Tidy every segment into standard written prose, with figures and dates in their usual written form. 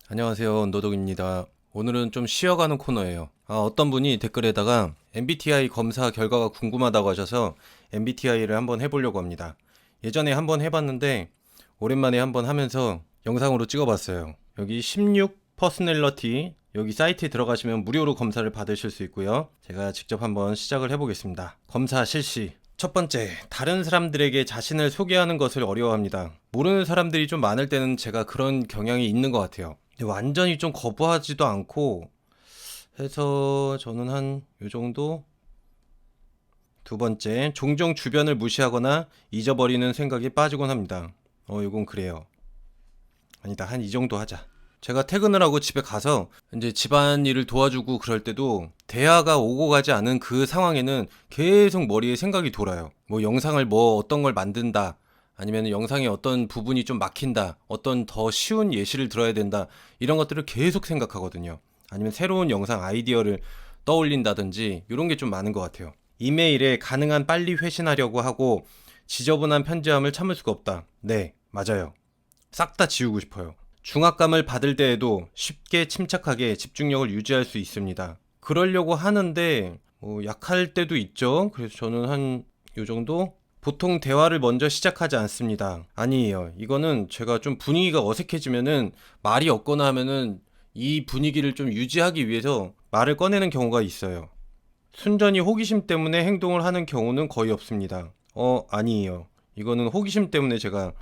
안녕하세요. 노독입니다. 오늘은 좀 쉬어가는 코너예요. 어떤 분이 댓글에다가 MBTI 검사 결과가 궁금하다고 하셔서 MBTI를 한번 해보려고 합니다. 예전에 한번 해봤는데 오랜만에 한번 하면서 영상으로 찍어봤어요. 여기 16 퍼스널러티 여기 사이트에 들어가시면 무료로 검사를 받으실 수 있고요. 제가 직접 한번 시작을 해보겠습니다. 검사 실시. 첫 번째, 다른 사람들에게 자신을 소개하는 것을 어려워합니다. 모르는 사람들이 좀 많을 때는 제가 그런 경향이 있는 것 같아요. 근데 완전히 좀 거부하지도 않고 해서 저는 한 요 정도. 두 번째, 종종 주변을 무시하거나 잊어버리는 생각에 빠지곤 합니다. 요건 그래요. 아니다, 한 이 정도 하자. 제가 퇴근을 하고 집에 가서 이제 집안일을 도와주고 그럴 때도 대화가 오고 가지 않은 그 상황에는 계속 머리에 생각이 돌아요. 뭐 영상을 뭐 어떤 걸 만든다. 아니면 영상의 어떤 부분이 좀 막힌다. 어떤 더 쉬운 예시를 들어야 된다. 이런 것들을 계속 생각하거든요. 아니면 새로운 영상 아이디어를 떠올린다든지 이런 게 좀 많은 것 같아요. 이메일에 가능한 빨리 회신하려고 하고 지저분한 편지함을 참을 수가 없다. 네, 맞아요. 싹 다 지우고 싶어요. 중압감을 받을 때에도 쉽게 침착하게 집중력을 유지할 수 있습니다. 그러려고 하는데 약할 때도 있죠. 그래서 저는 한 요 정도? 보통 대화를 먼저 시작하지 않습니다. 아니에요. 이거는 제가 좀 분위기가 어색해지면은 말이 없거나 하면은 이 분위기를 좀 유지하기 위해서 말을 꺼내는 경우가 있어요. 순전히 호기심 때문에 행동을 하는 경우는 거의 없습니다. 아니에요. 이거는 호기심 때문에 제가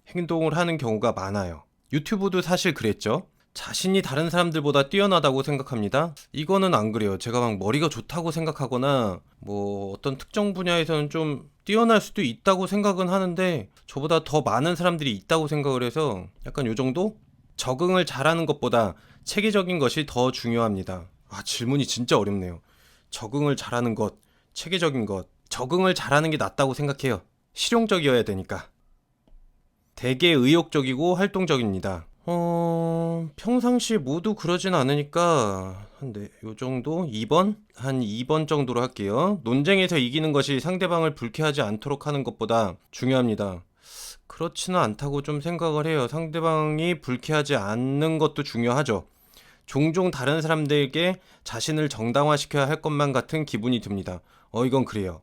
행동을 하는 경우가 많아요. 유튜브도 사실 그랬죠. 자신이 다른 사람들보다 뛰어나다고 생각합니다. 이거는 안 그래요. 제가 막 머리가 좋다고 생각하거나 뭐 어떤 특정 분야에서는 좀 뛰어날 수도 있다고 생각은 하는데 저보다 더 많은 사람들이 있다고 생각을 해서 약간 요 정도? 적응을 잘하는 것보다 체계적인 것이 더 중요합니다. 질문이 진짜 어렵네요. 적응을 잘하는 것, 체계적인 것. 적응을 잘하는 게 낫다고 생각해요. 실용적이어야 되니까. 되게 의욕적이고 활동적입니다. 평상시에 모두 그러진 않으니까 요 정도? 2번? 한 2번 정도로 할게요. 논쟁에서 이기는 것이 상대방을 불쾌하지 않도록 하는 것보다 중요합니다. 그렇지는 않다고 좀 생각을 해요. 상대방이 불쾌하지 않는 것도 중요하죠. 종종 다른 사람들에게 자신을 정당화시켜야 할 것만 같은 기분이 듭니다. 이건 그래요.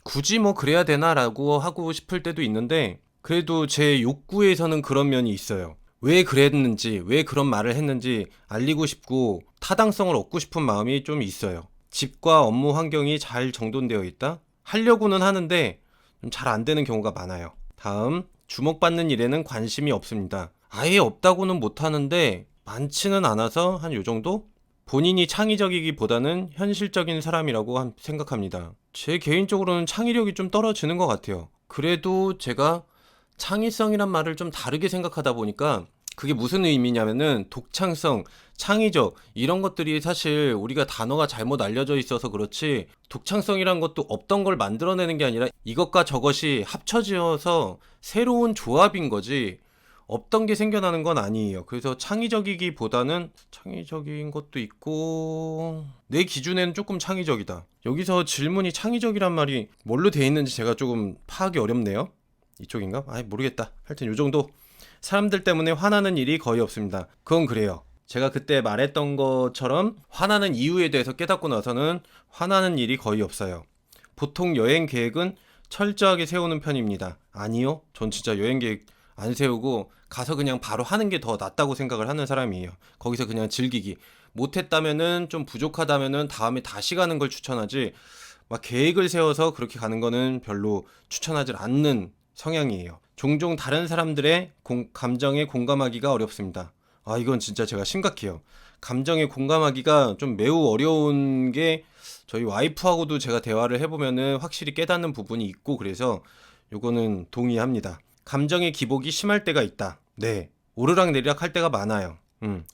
굳이 뭐 그래야 되나라고 하고 싶을 때도 있는데 그래도 제 욕구에서는 그런 면이 있어요. 왜 그랬는지, 왜 그런 말을 했는지 알리고 싶고 타당성을 얻고 싶은 마음이 좀 있어요. 집과 업무 환경이 잘 정돈되어 있다? 하려고는 하는데 좀 잘 안 되는 경우가 많아요. 다음, 주목받는 일에는 관심이 없습니다. 아예 없다고는 못하는데 많지는 않아서 한 요 정도? 본인이 창의적이기보다는 현실적인 사람이라고 생각합니다. 제 개인적으로는 창의력이 좀 떨어지는 것 같아요. 그래도 제가 창의성이란 말을 좀 다르게 생각하다 보니까 그게 무슨 의미냐면은 독창성, 창의적 이런 것들이 사실 우리가 단어가 잘못 알려져 있어서 그렇지 독창성이란 것도 없던 걸 만들어내는 게 아니라 이것과 저것이 합쳐져서 새로운 조합인 거지 없던 게 생겨나는 건 아니에요. 그래서 창의적이기보다는 창의적인 것도 있고 내 기준에는 조금 창의적이다. 여기서 질문이 창의적이란 말이 뭘로 돼 있는지 제가 조금 파악이 어렵네요. 이쪽인가? 모르겠다. 하여튼 요 정도. 사람들 때문에 화나는 일이 거의 없습니다. 그건 그래요. 제가 그때 말했던 것처럼 화나는 이유에 대해서 깨닫고 나서는 화나는 일이 거의 없어요. 보통 여행 계획은 철저하게 세우는 편입니다. 아니요. 전 진짜 여행 계획 안 세우고 가서 그냥 바로 하는 게 더 낫다고 생각을 하는 사람이에요. 거기서 그냥 즐기기. 못했다면은 좀 부족하다면은 다음에 다시 가는 걸 추천하지. 막 계획을 세워서 그렇게 가는 거는 별로 추천하지 않는 성향이에요. 종종 다른 사람들의 감정에 공감하기가 어렵습니다. 이건 진짜 제가 심각해요. 감정에 공감하기가 좀 매우 어려운 게 저희 와이프하고도 제가 대화를 해보면은 확실히 깨닫는 부분이 있고 그래서 요거는 동의합니다. 감정의 기복이 심할 때가 있다. 네. 오르락내리락 할 때가 많아요.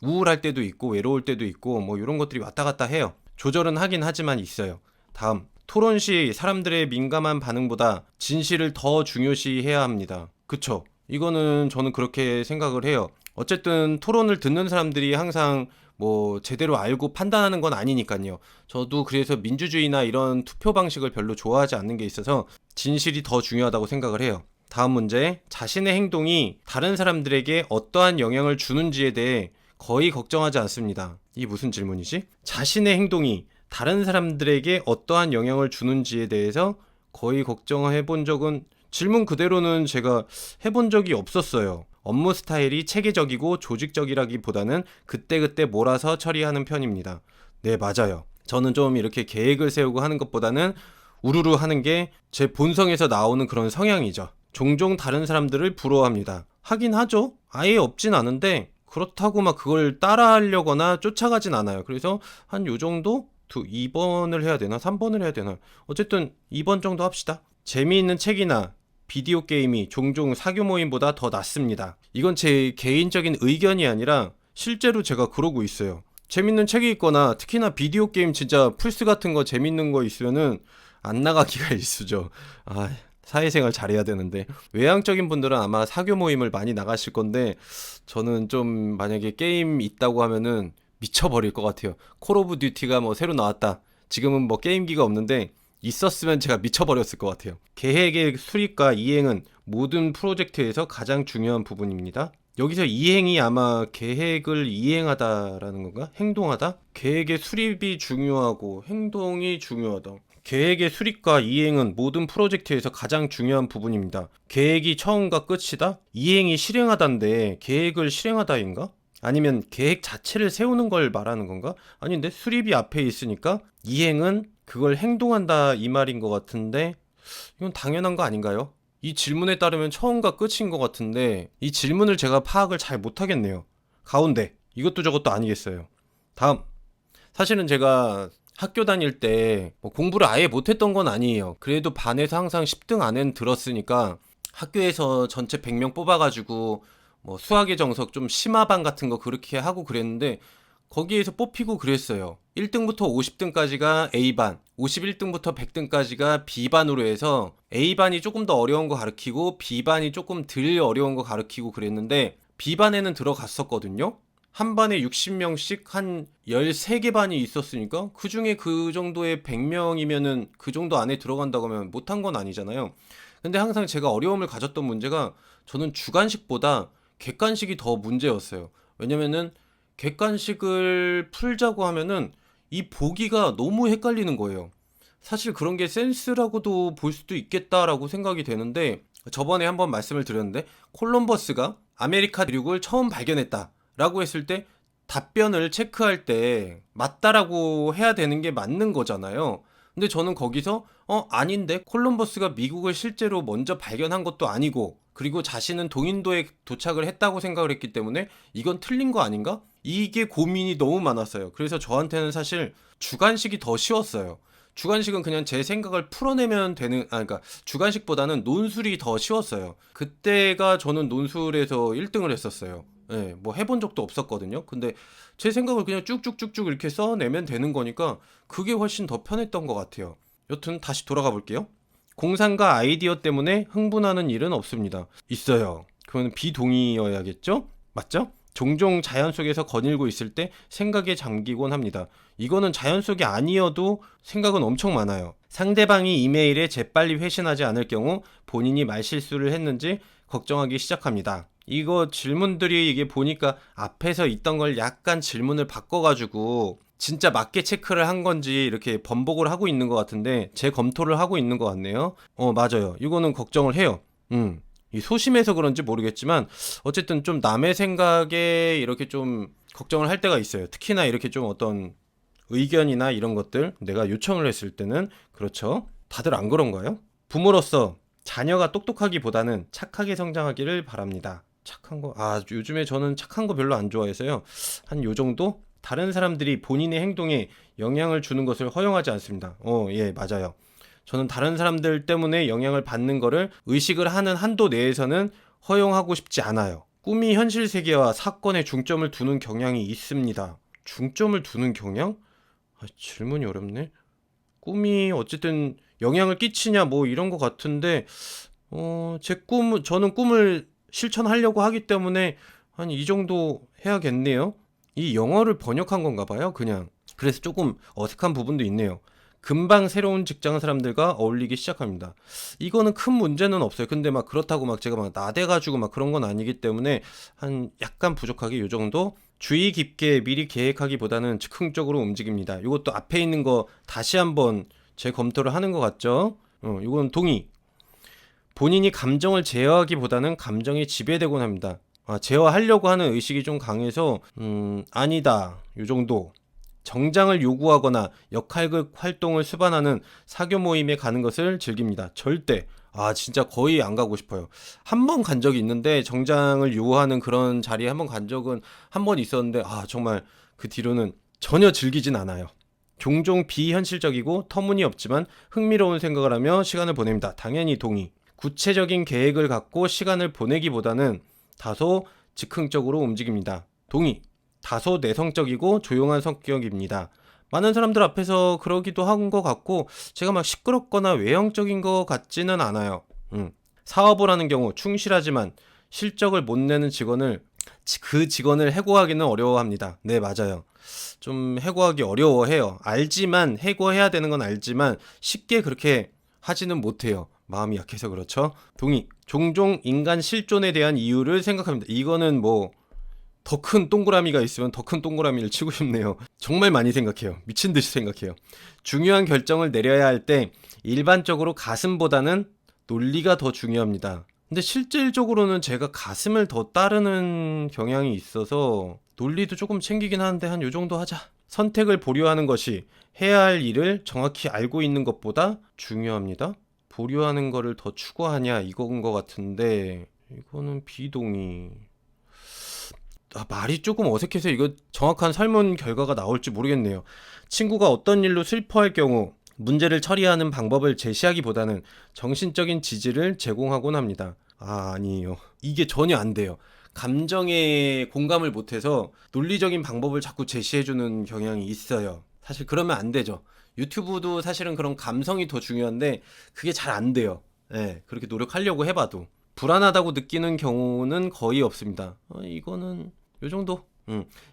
우울할 때도 있고 외로울 때도 있고 뭐 이런 것들이 왔다 갔다 해요. 조절은 하긴 하지만 있어요. 다음. 토론 시 사람들의 민감한 반응보다 진실을 더 중요시해야 합니다. 그쵸? 이거는 저는 그렇게 생각을 해요. 어쨌든 토론을 듣는 사람들이 항상 뭐 제대로 알고 판단하는 건 아니니까요. 저도 그래서 민주주의나 이런 투표 방식을 별로 좋아하지 않는 게 있어서 진실이 더 중요하다고 생각을 해요. 다음 문제. 자신의 행동이 다른 사람들에게 어떠한 영향을 주는지에 대해 거의 걱정하지 않습니다. 이 무슨 질문이지? 자신의 행동이 다른 사람들에게 어떠한 영향을 주는지에 대해서 거의 걱정해 본 적은, 질문 그대로는 제가 해본 적이 없었어요. 업무 스타일이 체계적이고 조직적이라기보다는 그때그때 몰아서 처리하는 편입니다. 네, 맞아요. 저는 좀 이렇게 계획을 세우고 하는 것보다는 우르르 하는 게 제 본성에서 나오는 그런 성향이죠. 종종 다른 사람들을 부러워합니다. 하긴 하죠. 아예 없진 않은데 그렇다고 막 그걸 따라하려거나 쫓아가진 않아요. 그래서 한 요 정도? 2번을 해야 되나? 3번을 해야 되나? 어쨌든 2번 정도 합시다. 재미있는 책이나 비디오 게임이 종종 사교 모임보다 더 낫습니다. 이건 제 개인적인 의견이 아니라 실제로 제가 그러고 있어요. 재밌는 책이 있거나 특히나 비디오 게임 진짜 플스 같은 거 재밌는 거 있으면은 안 나가기가 일쑤죠. 사회생활 잘해야 되는데. 외향적인 분들은 아마 사교 모임을 많이 나가실 건데 저는 좀 만약에 게임 있다고 하면은 미쳐버릴 것 같아요. 콜 오브 듀티가 뭐 새로 나왔다. 지금은 뭐 게임기가 없는데 있었으면 제가 미쳐버렸을 것 같아요. 계획의 수립과 이행은 모든 프로젝트에서 가장 중요한 부분입니다. 여기서 이행이 아마 계획을 이행하다라는 건가? 행동하다? 계획의 수립이 중요하고 행동이 중요하다. 계획의 수립과 이행은 모든 프로젝트에서 가장 중요한 부분입니다. 계획이 처음과 끝이다? 이행이 실행하다인데 계획을 실행하다인가? 아니면 계획 자체를 세우는 걸 말하는 건가? 아닌데 수립이 앞에 있으니까 이행은 그걸 행동한다 이 말인 것 같은데 이건 당연한 거 아닌가요? 이 질문에 따르면 처음과 끝인 것 같은데 이 질문을 제가 파악을 잘 못하겠네요. 가운데 이것도 저것도 아니겠어요. 다음. 사실은 제가 학교 다닐 때 뭐 공부를 아예 못했던 건 아니에요. 그래도 반에서 항상 10등 안에는 들었으니까 학교에서 전체 100명 뽑아가지고 뭐 수학의 정석 좀 심화반 같은 거 그렇게 하고 그랬는데 거기에서 뽑히고 그랬어요. 1등부터 50등까지가 A반, 51등부터 100등까지가 B반으로 해서 A반이 조금 더 어려운 거 가르치고 B반이 조금 덜 어려운 거 가르치고 그랬는데 B반에는 들어갔었거든요. 한 반에 60명씩 한 13개 반이 있었으니까 그 중에 그 정도의 100명이면은 그 정도 안에 들어간다고 하면 못한 건 아니잖아요. 근데 항상 제가 어려움을 가졌던 문제가 저는 주관식보다 객관식이 더 문제였어요. 왜냐면은 객관식을 풀자고 하면은 이 보기가 너무 헷갈리는 거예요. 사실 그런 게 센스라고도 볼 수도 있겠다라고 생각이 되는데 저번에 한번 말씀을 드렸는데 콜럼버스가 아메리카 대륙을 처음 발견했다 라고 했을 때 답변을 체크할 때 맞다라고 해야 되는 게 맞는 거잖아요. 근데 저는 거기서 아닌데 콜럼버스가 미국을 실제로 먼저 발견한 것도 아니고 그리고 자신은 동인도에 도착을 했다고 생각을 했기 때문에 이건 틀린 거 아닌가? 이게 고민이 너무 많았어요. 그래서 저한테는 사실 주관식이 더 쉬웠어요. 주관식은 그냥 제 생각을 풀어내면 되는, 그러니까 주관식보다는 논술이 더 쉬웠어요. 그때가 저는 논술에서 1등을 했었어요. 예, 뭐 해본 적도 없었거든요. 근데 제 생각을 그냥 쭉쭉쭉쭉 이렇게 써내면 되는 거니까 그게 훨씬 더 편했던 것 같아요. 여튼 다시 돌아가 볼게요. 공상과 아이디어 때문에 흥분하는 일은 없습니다. 있어요. 그건 비동의어야겠죠? 맞죠? 종종 자연 속에서 거닐고 있을 때 생각에 잠기곤 합니다. 이거는 자연 속이 아니어도 생각은 엄청 많아요. 상대방이 이메일에 재빨리 회신하지 않을 경우 본인이 말실수를 했는지 걱정하기 시작합니다. 이거 질문들이 이게 보니까 앞에서 있던 걸 약간 질문을 바꿔가지고 진짜 맞게 체크를 한 건지 이렇게 번복을 하고 있는 것 같은데 재검토를 하고 있는 것 같네요. 맞아요. 이거는 걱정을 해요. 이 소심해서 그런지 모르겠지만 어쨌든 좀 남의 생각에 이렇게 좀 걱정을 할 때가 있어요. 특히나 이렇게 좀 어떤 의견이나 이런 것들 내가 요청을 했을 때는. 그렇죠. 다들 안 그런가요? 부모로서 자녀가 똑똑하기보다는 착하게 성장하기를 바랍니다. 착한 거, 요즘에 저는 착한 거 별로 안 좋아해서요. 한 요 정도? 다른 사람들이 본인의 행동에 영향을 주는 것을 허용하지 않습니다. 예, 맞아요. 저는 다른 사람들 때문에 영향을 받는 거를 의식을 하는 한도 내에서는 허용하고 싶지 않아요. 꿈이 현실 세계와 사건에 중점을 두는 경향이 있습니다. 중점을 두는 경향? 질문이 어렵네. 꿈이 어쨌든 영향을 끼치냐 뭐 이런 거 같은데 저는 꿈을 실천하려고 하기 때문에 한 이 정도 해야겠네요. 이 영어를 번역한 건가 봐요, 그냥. 그래서 조금 어색한 부분도 있네요. 금방 새로운 직장 사람들과 어울리기 시작합니다. 이거는 큰 문제는 없어요. 근데 막 그렇다고 막 제가 막 나대가지고 막 그런 건 아니기 때문에 한 약간 부족하게 요 정도? 주의 깊게 미리 계획하기보다는 즉흥적으로 움직입니다. 이것도 앞에 있는 거 다시 한번 재검토를 하는 것 같죠? 이건 동의. 본인이 감정을 제어하기보다는 감정이 지배되곤 합니다. 제어하려고 하는 의식이 좀 강해서 아니다. 요 정도. 정장을 요구하거나 역할극 활동을 수반하는 사교 모임에 가는 것을 즐깁니다. 절대. 진짜 거의 안 가고 싶어요. 한 번 간 적이 있는데 정장을 요구하는 그런 자리에 한 번 간 적은 한 번 있었는데 정말 그 뒤로는 전혀 즐기진 않아요. 종종 비현실적이고 터무니없지만 흥미로운 생각을 하며 시간을 보냅니다. 당연히 동의. 구체적인 계획을 갖고 시간을 보내기보다는 다소 즉흥적으로 움직입니다. 동의. 다소 내성적이고 조용한 성격입니다. 많은 사람들 앞에서 그러기도 한 것 같고 제가 막 시끄럽거나 외형적인 것 같지는 않아요. 사업을 하는 경우 충실하지만 실적을 못 내는 그 직원을 해고하기는 어려워합니다. 네, 맞아요. 좀 해고하기 어려워해요. 해고해야 되는 건 알지만 쉽게 그렇게 하지는 못해요. 마음이 약해서 그렇죠. 동의. 종종 인간 실존에 대한 이유를 생각합니다. 이거는 뭐 더 큰 동그라미가 있으면 더 큰 동그라미를 치고 싶네요. 정말 많이 생각해요. 미친 듯이 생각해요. 중요한 결정을 내려야 할 때 일반적으로 가슴보다는 논리가 더 중요합니다. 근데 실질적으로는 제가 가슴을 더 따르는 경향이 있어서 논리도 조금 챙기긴 하는데 한 요 정도 하자. 선택을 보류하는 것이 해야 할 일을 정확히 알고 있는 것보다 중요합니다. 보류하는 거를 더 추구하냐 이건 것 같은데 이거는 비동의. 말이 조금 어색해서 이거 정확한 설문 결과가 나올지 모르겠네요. 친구가 어떤 일로 슬퍼할 경우 문제를 처리하는 방법을 제시하기보다는 정신적인 지지를 제공하곤 합니다. 아니에요. 이게 전혀 안 돼요. 감정에 공감을 못해서 논리적인 방법을 자꾸 제시해주는 경향이 있어요. 사실 그러면 안 되죠. 유튜브도 사실은 그런 감성이 더 중요한데 그게 잘 안 돼요. 네, 그렇게 노력하려고 해봐도 불안하다고 느끼는 경우는 거의 없습니다. 이거는 요 정도.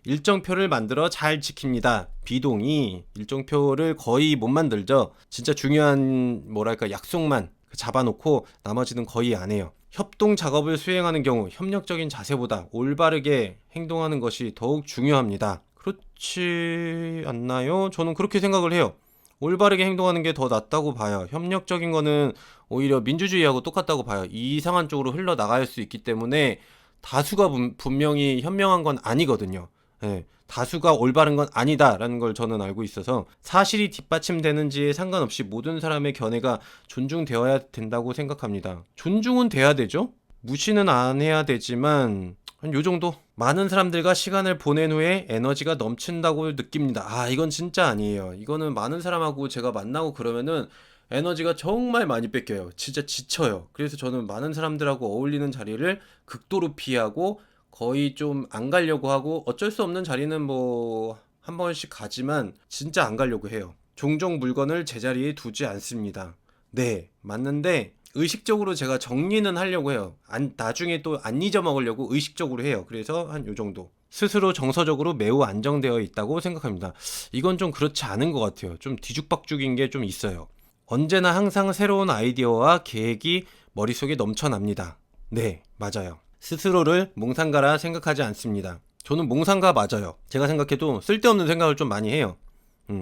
일정표를 만들어 잘 지킵니다. 비동의. 일정표를 거의 못 만들죠. 진짜 중요한 약속만 잡아놓고 나머지는 거의 안 해요. 협동 작업을 수행하는 경우 협력적인 자세보다 올바르게 행동하는 것이 더욱 중요합니다. 그렇지 않나요? 저는 그렇게 생각을 해요. 올바르게 행동하는 게 더 낫다고 봐요. 협력적인 거는 오히려 민주주의하고 똑같다고 봐요. 이상한 쪽으로 흘러나갈 수 있기 때문에 다수가 분명히 현명한 건 아니거든요. 예, 다수가 올바른 건 아니다라는 걸 저는 알고 있어서 사실이 뒷받침되는지에 상관없이 모든 사람의 견해가 존중되어야 된다고 생각합니다. 존중은 돼야 되죠? 무시는 안 해야 되지만 한 요 정도? 많은 사람들과 시간을 보낸 후에 에너지가 넘친다고 느낍니다. 이건 진짜 아니에요. 이거는 많은 사람하고 제가 만나고 그러면은 에너지가 정말 많이 뺏겨요. 진짜 지쳐요. 그래서 저는 많은 사람들하고 어울리는 자리를 극도로 피하고 거의 좀 안 가려고 하고 어쩔 수 없는 자리는 뭐 한 번씩 가지만 진짜 안 가려고 해요. 종종 물건을 제자리에 두지 않습니다. 네, 맞는데 의식적으로 제가 정리는 하려고 해요. 나중에 또 안 잊어먹으려고 의식적으로 해요. 그래서 한 요 정도. 스스로 정서적으로 매우 안정되어 있다고 생각합니다. 이건 좀 그렇지 않은 것 같아요. 좀 뒤죽박죽인 게 좀 있어요. 언제나 항상 새로운 아이디어와 계획이 머릿속에 넘쳐납니다. 네, 맞아요. 스스로를 몽상가라 생각하지 않습니다. 저는 몽상가 맞아요. 제가 생각해도 쓸데없는 생각을 좀 많이 해요.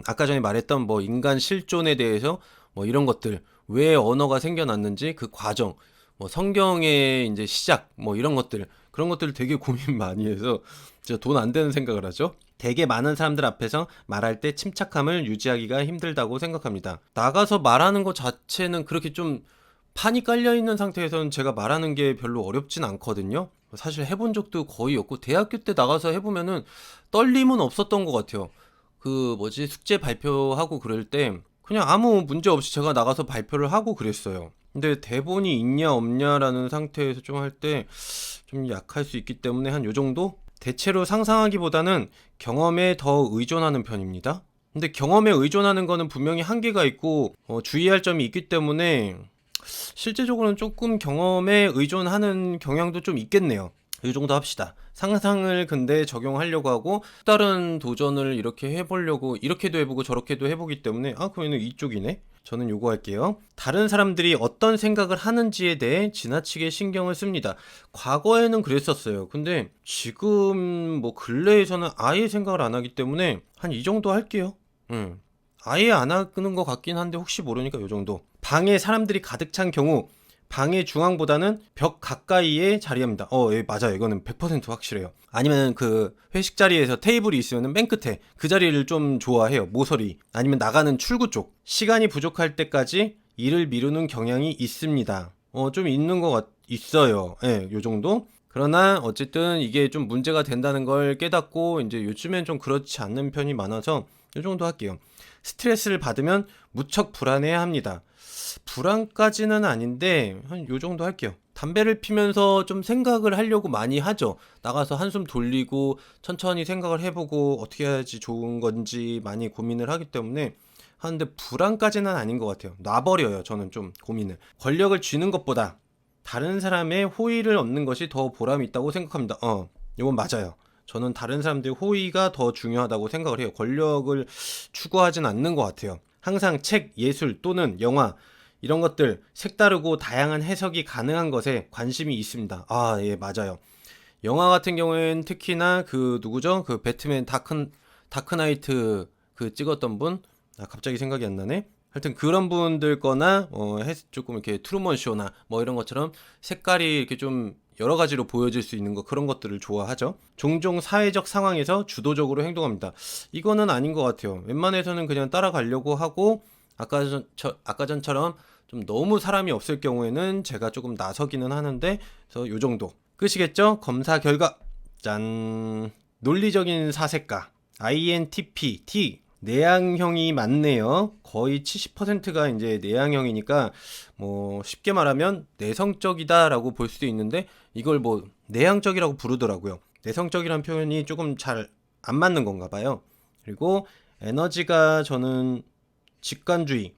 아까 전에 말했던 인간 실존에 대해서 이런 것들, 왜 언어가 생겨났는지 그 과정, 성경의 이제 시작, 이런 것들, 그런 것들을 되게 고민 많이 해서 진짜 돈 안 되는 생각을 하죠. 되게 많은 사람들 앞에서 말할 때 침착함을 유지하기가 힘들다고 생각합니다. 나가서 말하는 것 자체는 그렇게 좀 판이 깔려있는 상태에서는 제가 말하는 게 별로 어렵진 않거든요. 사실 해본 적도 거의 없고 대학교 때 나가서 해보면은 떨림은 없었던 것 같아요. 숙제 발표하고 그럴 때 그냥 아무 문제 없이 제가 나가서 발표를 하고 그랬어요. 근데 대본이 있냐 없냐라는 상태에서 좀 할 때 좀 약할 수 있기 때문에 한 요 정도? 대체로 상상하기보다는 경험에 더 의존하는 편입니다. 근데 경험에 의존하는 거는 분명히 한계가 있고 주의할 점이 있기 때문에 실제적으로는 조금 경험에 의존하는 경향도 좀 있겠네요. 이 정도 합시다. 상상을 근데 적용하려고 하고 다른 도전을 이렇게 해보려고 이렇게도 해보고 저렇게도 해보기 때문에 그러면 이쪽이네. 저는 요거 할게요. 다른 사람들이 어떤 생각을 하는지에 대해 지나치게 신경을 씁니다. 과거에는 그랬었어요. 근데 지금 뭐 근래에서는 아예 생각을 안 하기 때문에 한 이 정도 할게요. 아예 안 하는 것 같긴 한데 혹시 모르니까 요 정도. 방에 사람들이 가득 찬 경우 방의 중앙보다는 벽 가까이에 자리합니다. 예, 맞아요. 이거는 100% 확실해요. 아니면 그 회식 자리에서 테이블이 있으면 맨 끝에 그 자리를 좀 좋아해요. 모서리. 아니면 나가는 출구 쪽. 시간이 부족할 때까지 일을 미루는 경향이 있습니다. 좀 있는 것 있어요. 예, 요 정도. 그러나 어쨌든 이게 좀 문제가 된다는 걸 깨닫고 이제 요즘엔 좀 그렇지 않는 편이 많아서 요 정도 할게요. 스트레스를 받으면 무척 불안해야 합니다. 불안까지는 아닌데 한 요 정도 할게요. 담배를 피면서 좀 생각을 하려고 많이 하죠. 나가서 한숨 돌리고 천천히 생각을 해보고 어떻게 해야지 좋은 건지 많이 고민을 하기 때문에 하는데 불안까지는 아닌 것 같아요. 놔버려요. 저는 좀 고민을. 권력을 쥐는 것보다 다른 사람의 호의를 얻는 것이 더 보람이 있다고 생각합니다. 이건 맞아요. 저는 다른 사람들의 호의가 더 중요하다고 생각을 해요. 권력을 추구하진 않는 것 같아요. 항상 책, 예술 또는 영화 이런 것들 색다르고 다양한 해석이 가능한 것에 관심이 있습니다. 예, 맞아요. 영화 같은 경우에는 특히나 그 누구죠? 그 배트맨 다크나이트 그 찍었던 분? 갑자기 생각이 안 나네. 하여튼 그런 분들 거나 조금 이렇게 트루먼 쇼나 뭐 이런 것처럼 색깔이 이렇게 좀 여러 가지로 보여질 수 있는 거 그런 것들을 좋아하죠. 종종 사회적 상황에서 주도적으로 행동합니다. 이거는 아닌 것 같아요. 웬만해서는 그냥 따라가려고 하고 아까 전처럼 좀 너무 사람이 없을 경우에는 제가 조금 나서기는 하는데 그래서 요 정도 끝이겠죠? 검사 결과 짠 논리적인 사색가 INTP T 내향형이 많네요. 거의 70%가 이제 내향형이니까 뭐 쉽게 말하면 내성적이다라고 볼 수도 있는데 이걸 뭐 내향적이라고 부르더라고요. 내성적이란 표현이 조금 잘 안 맞는 건가 봐요. 그리고 에너지가 저는 직관주의.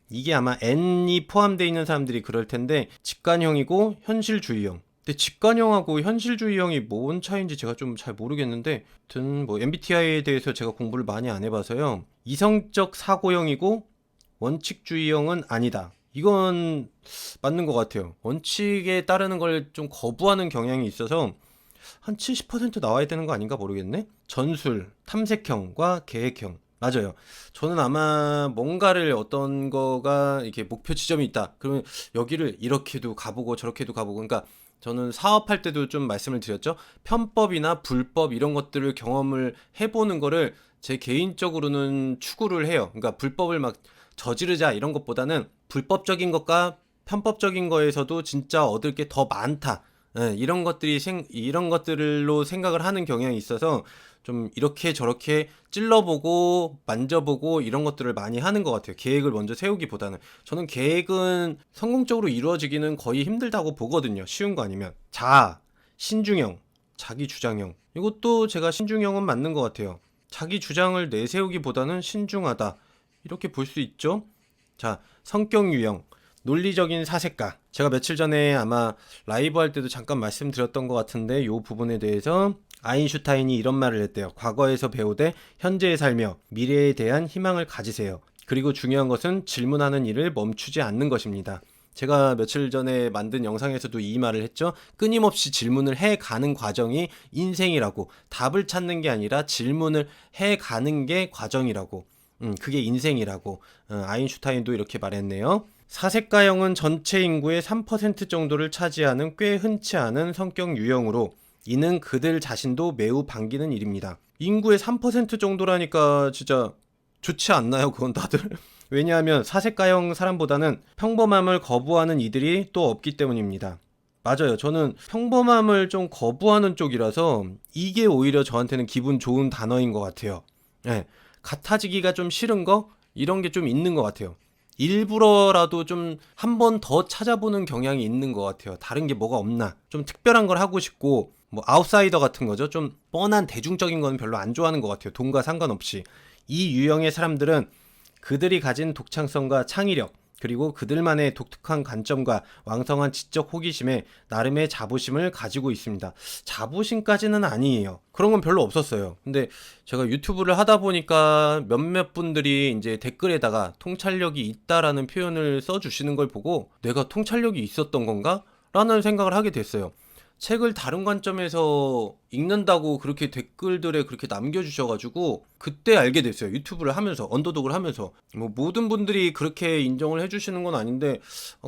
이게 아마 N이 포함되어 있는 사람들이 그럴 텐데 직관형이고 현실주의형. 근데 직관형하고 현실주의형이 뭔 차이인지 제가 좀 잘 모르겠는데 아무튼 뭐 MBTI에 대해서 제가 공부를 많이 안 해봐서요. 이성적 사고형이고 원칙주의형은 아니다. 이건 맞는 것 같아요. 원칙에 따르는 걸 좀 거부하는 경향이 있어서 한 70% 나와야 되는 거 아닌가 모르겠네. 전술, 탐색형과 계획형. 맞아요. 저는 아마 뭔가를 어떤 거가 이렇게 목표 지점이 있다. 그러면 여기를 이렇게도 가보고 저렇게도 가보고. 그러니까 저는 사업할 때도 좀 말씀을 드렸죠. 편법이나 불법 이런 것들을 경험을 해보는 거를 제 개인적으로는 추구를 해요. 그러니까 불법을 막 저지르자 이런 것보다는 불법적인 것과 편법적인 거에서도 진짜 얻을 게 더 많다. 이런 것들로 생각을 하는 경향이 있어서 좀 이렇게 저렇게 찔러보고 만져보고 이런 것들을 많이 하는 것 같아요. 계획을 먼저 세우기보다는. 저는 계획은 성공적으로 이루어지기는 거의 힘들다고 보거든요. 쉬운 거 아니면. 신중형, 자기 주장형. 이것도 제가 신중형은 맞는 것 같아요. 자기 주장을 내세우기보다는 신중하다. 이렇게 볼 수 있죠. 성격 유형. 논리적인 사색가. 제가 며칠 전에 아마 라이브 할 때도 잠깐 말씀드렸던 것 같은데 이 부분에 대해서 아인슈타인이 이런 말을 했대요. 과거에서 배우되 현재에 살며 미래에 대한 희망을 가지세요. 그리고 중요한 것은 질문하는 일을 멈추지 않는 것입니다. 제가 며칠 전에 만든 영상에서도 이 말을 했죠. 끊임없이 질문을 해가는 과정이 인생이라고. 답을 찾는 게 아니라 질문을 해가는 게 과정이라고. 그게 인생이라고. 아인슈타인도 이렇게 말했네요. 사색가형은 전체 인구의 3% 정도를 차지하는 꽤 흔치 않은 성격 유형으로 이는 그들 자신도 매우 반기는 일입니다. 인구의 3% 정도라니까 진짜 좋지 않나요? 그건 다들? 왜냐하면 사색가형 사람보다는 평범함을 거부하는 이들이 또 없기 때문입니다. 맞아요. 저는 평범함을 좀 거부하는 쪽이라서 이게 오히려 저한테는 기분 좋은 단어인 것 같아요. 같아지기가 좀 싫은 거? 이런 게 좀 있는 것 같아요. 일부러라도 좀 한 번 더 찾아보는 경향이 있는 것 같아요. 다른 게 뭐가 없나. 좀 특별한 걸 하고 싶고 뭐 아웃사이더 같은 거죠. 좀 뻔한 대중적인 건 별로 안 좋아하는 것 같아요. 돈과 상관없이. 이 유형의 사람들은 그들이 가진 독창성과 창의력 그리고 그들만의 독특한 관점과 왕성한 지적 호기심에 나름의 자부심을 가지고 있습니다. 자부심까지는 아니에요. 그런 건 별로 없었어요. 근데 제가 유튜브를 하다 보니까 몇몇 분들이 이제 댓글에다가 통찰력이 있다라는 표현을 써주시는 걸 보고 내가 통찰력이 있었던 건가? 라는 생각을 하게 됐어요. 책을 다른 관점에서 읽는다고 그렇게 댓글들에 그렇게 남겨주셔가지고 그때 알게 됐어요. 유튜브를 하면서, 언더독을 하면서. 뭐 모든 분들이 그렇게 인정을 해주시는 건 아닌데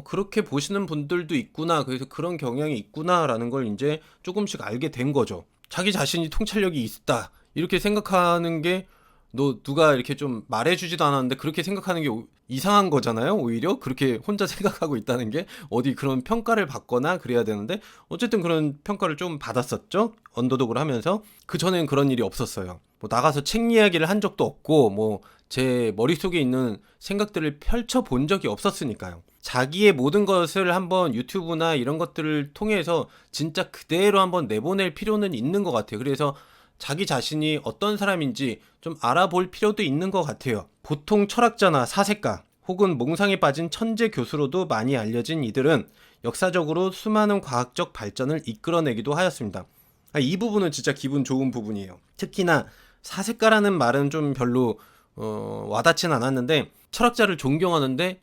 그렇게 보시는 분들도 있구나, 그래서 그런 경향이 있구나라는 걸 이제 조금씩 알게 된 거죠. 자기 자신이 통찰력이 있다 이렇게 생각하는 게, 너 누가 이렇게 좀 말해주지도 않았는데 그렇게 생각하는 게 이상한 거잖아요. 오히려 그렇게 혼자 생각하고 있다는 게 어디 그런 평가를 받거나 그래야 되는데, 어쨌든 그런 평가를 좀 받았었죠. 언더독을 하면서. 그 전엔 그런 일이 없었어요. 뭐 나가서 책 이야기를 한 적도 없고 뭐 제 머릿속에 있는 생각들을 펼쳐 본 적이 없었으니까요. 자기의 모든 것을 한번 유튜브나 이런 것들을 통해서 진짜 그대로 한번 내보낼 필요는 있는 것 같아요. 그래서 자기 자신이 어떤 사람인지 좀 알아볼 필요도 있는 것 같아요. 보통 철학자나 사색가 혹은 몽상에 빠진 천재 교수로도 많이 알려진 이들은 역사적으로 수많은 과학적 발전을 이끌어내기도 하였습니다. 이 부분은 진짜 기분 좋은 부분이에요. 특히나 사색가라는 말은 좀 별로 와닿진 않았는데, 철학자를 존경하는데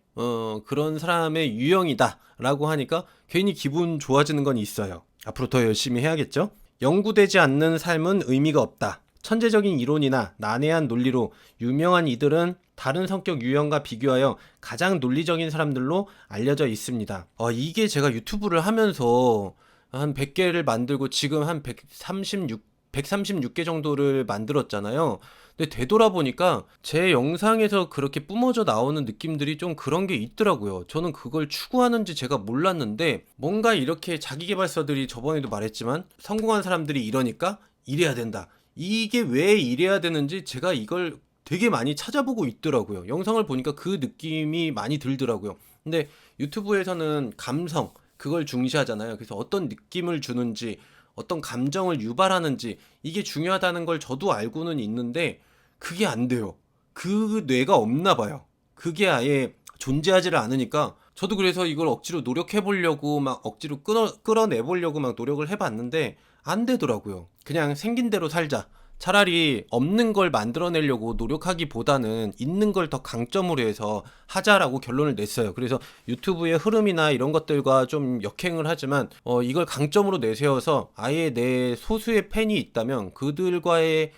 그런 사람의 유형이다 라고 하니까 괜히 기분 좋아지는 건 있어요. 앞으로 더 열심히 해야겠죠? 연구되지 않는 삶은 의미가 없다. 천재적인 이론이나 난해한 논리로 유명한 이들은 다른 성격 유형과 비교하여 가장 논리적인 사람들로 알려져 있습니다. 이게 제가 유튜브를 하면서 한 100개를 만들고 지금 한 136개 정도를 만들었잖아요. 근데 되돌아보니까 제 영상에서 그렇게 뿜어져 나오는 느낌들이 좀 그런 게 있더라고요. 저는 그걸 추구하는지 제가 몰랐는데, 뭔가 이렇게 자기계발서들이 저번에도 말했지만 성공한 사람들이 이러니까 이래야 된다, 이게 왜 이래야 되는지 제가 이걸 되게 많이 찾아보고 있더라고요. 영상을 보니까 그 느낌이 많이 들더라고요. 근데 유튜브에서는 감성, 그걸 중시하잖아요. 그래서 어떤 느낌을 주는지, 어떤 감정을 유발하는지, 이게 중요하다는 걸 저도 알고는 있는데 그게 안 돼요. 그 뇌가 없나 봐요. 그게 아예 존재하지를 않으니까. 저도 그래서 이걸 억지로 노력해 보려고 막 억지로 끌어내 보려고 막 노력을 해봤는데 안 되더라고요. 그냥 생긴 대로 살자. 차라리 없는 걸 만들어내려고 노력하기보다는 있는 걸 더 강점으로 해서 하자라고 결론을 냈어요. 그래서 유튜브의 흐름이나 이런 것들과 좀 역행을 하지만 이걸 강점으로 내세워서 아예 내 소수의 팬이 있다면 그들과의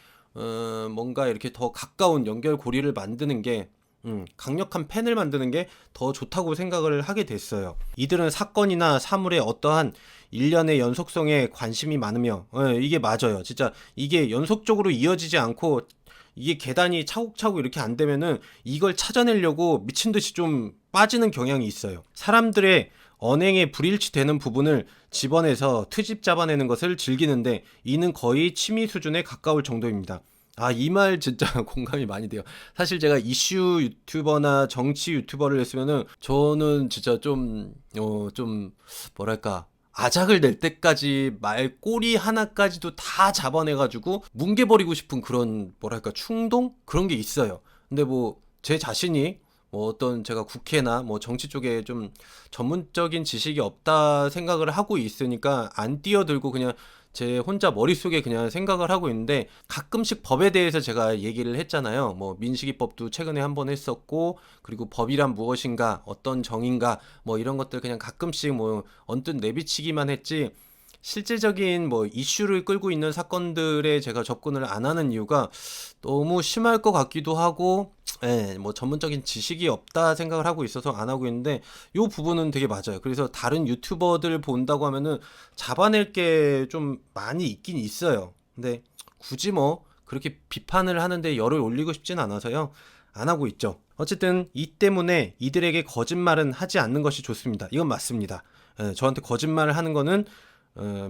뭔가 이렇게 더 가까운 연결고리를 만드는 게, 강력한 팬을 만드는 게 더 좋다고 생각을 하게 됐어요. 이들은 사건이나 사물의 어떠한 일련의 연속성에 관심이 많으며, 이게 맞아요. 진짜 이게 연속적으로 이어지지 않고 이게 계단이 차곡차곡 이렇게 안 되면은 이걸 찾아내려고 미친 듯이 좀 빠지는 경향이 있어요. 사람들의 언행에 불일치되는 부분을 집어내서 트집 잡아내는 것을 즐기는데 이는 거의 취미 수준에 가까울 정도입니다. 이 말 진짜 공감이 많이 돼요. 사실 제가 이슈 유튜버나 정치 유튜버를 했으면은 저는 진짜 좀 뭐랄까, 아작을 낼 때까지 말 꼬리 하나까지도 다 잡아내가지고 뭉개버리고 싶은 그런 뭐랄까 충동? 그런 게 있어요. 근데 뭐 제 자신이 뭐 어떤 제가 국회나 뭐 정치 쪽에 좀 전문적인 지식이 없다 생각을 하고 있으니까 안 뛰어들고 그냥 제 혼자 머릿속에 그냥 생각을 하고 있는데, 가끔씩 법에 대해서 제가 얘기를 했잖아요. 뭐 민식이법도 최근에 한번 했었고, 그리고 법이란 무엇인가, 어떤 정인가, 뭐 이런 것들 그냥 가끔씩 뭐 언뜻 내비치기만 했지, 실질적인 뭐 이슈를 끌고 있는 사건들에 제가 접근을 안 하는 이유가 너무 심할 것 같기도 하고, 뭐 전문적인 지식이 없다 생각을 하고 있어서 안 하고 있는데, 요 부분은 되게 맞아요. 그래서 다른 유튜버들 본다고 하면은 잡아낼 게 좀 많이 있긴 있어요. 근데 굳이 뭐 그렇게 비판을 하는데 열을 올리고 싶진 않아서요, 안 하고 있죠. 어쨌든 이 때문에 이들에게 거짓말은 하지 않는 것이 좋습니다. 이건 맞습니다. 저한테 거짓말을 하는 거는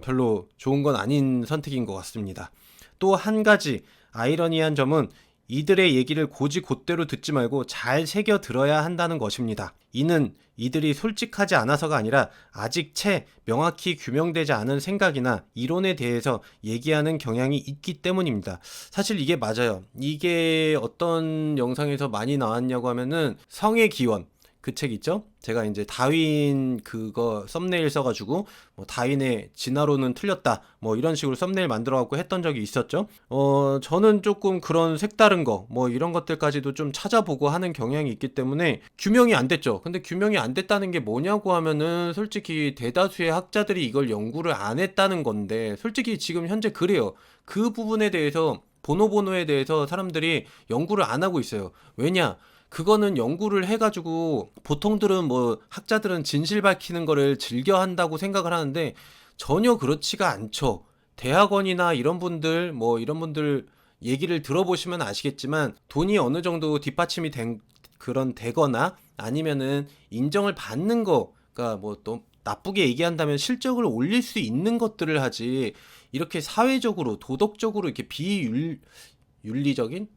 별로 좋은 건 아닌 선택인 것 같습니다. 또 한 가지 아이러니한 점은 이들의 얘기를 곧이곧대로 듣지 말고 잘 새겨 들어야 한다는 것입니다. 이는 이들이 솔직하지 않아서가 아니라 아직 채 명확히 규명되지 않은 생각이나 이론에 대해서 얘기하는 경향이 있기 때문입니다. 사실 이게 맞아요. 이게 어떤 영상에서 많이 나왔냐고 하면은 성의 기원, 그 책 있죠? 제가 이제 다윈 그거 썸네일 써가지고 뭐 다윈의 진화론은 틀렸다 뭐 이런 식으로 썸네일 만들어갖고 했던 적이 있었죠. 저는 조금 그런 색다른 거 뭐 이런 것들까지도 좀 찾아보고 하는 경향이 있기 때문에 규명이 안 됐죠. 근데 규명이 안 됐다는 게 뭐냐고 하면은 솔직히 대다수의 학자들이 이걸 연구를 안 했다는 건데, 솔직히 지금 현재 그래요. 그 부분에 대해서 보노보노에 대해서 사람들이 연구를 안 하고 있어요. 왜냐? 그거는 연구를 해가지고 보통들은 뭐 학자들은 진실 밝히는 거를 즐겨 한다고 생각을 하는데 전혀 그렇지가 않죠. 대학원이나 이런 분들 뭐 이런 분들 얘기를 들어보시면 아시겠지만 돈이 어느 정도 뒷받침이 된 그런 되거나 아니면은 인정을 받는 거, 그러니까 뭐 또 나쁘게 얘기한다면 실적을 올릴 수 있는 것들을 하지, 이렇게 사회적으로 도덕적으로 이렇게 비윤리적인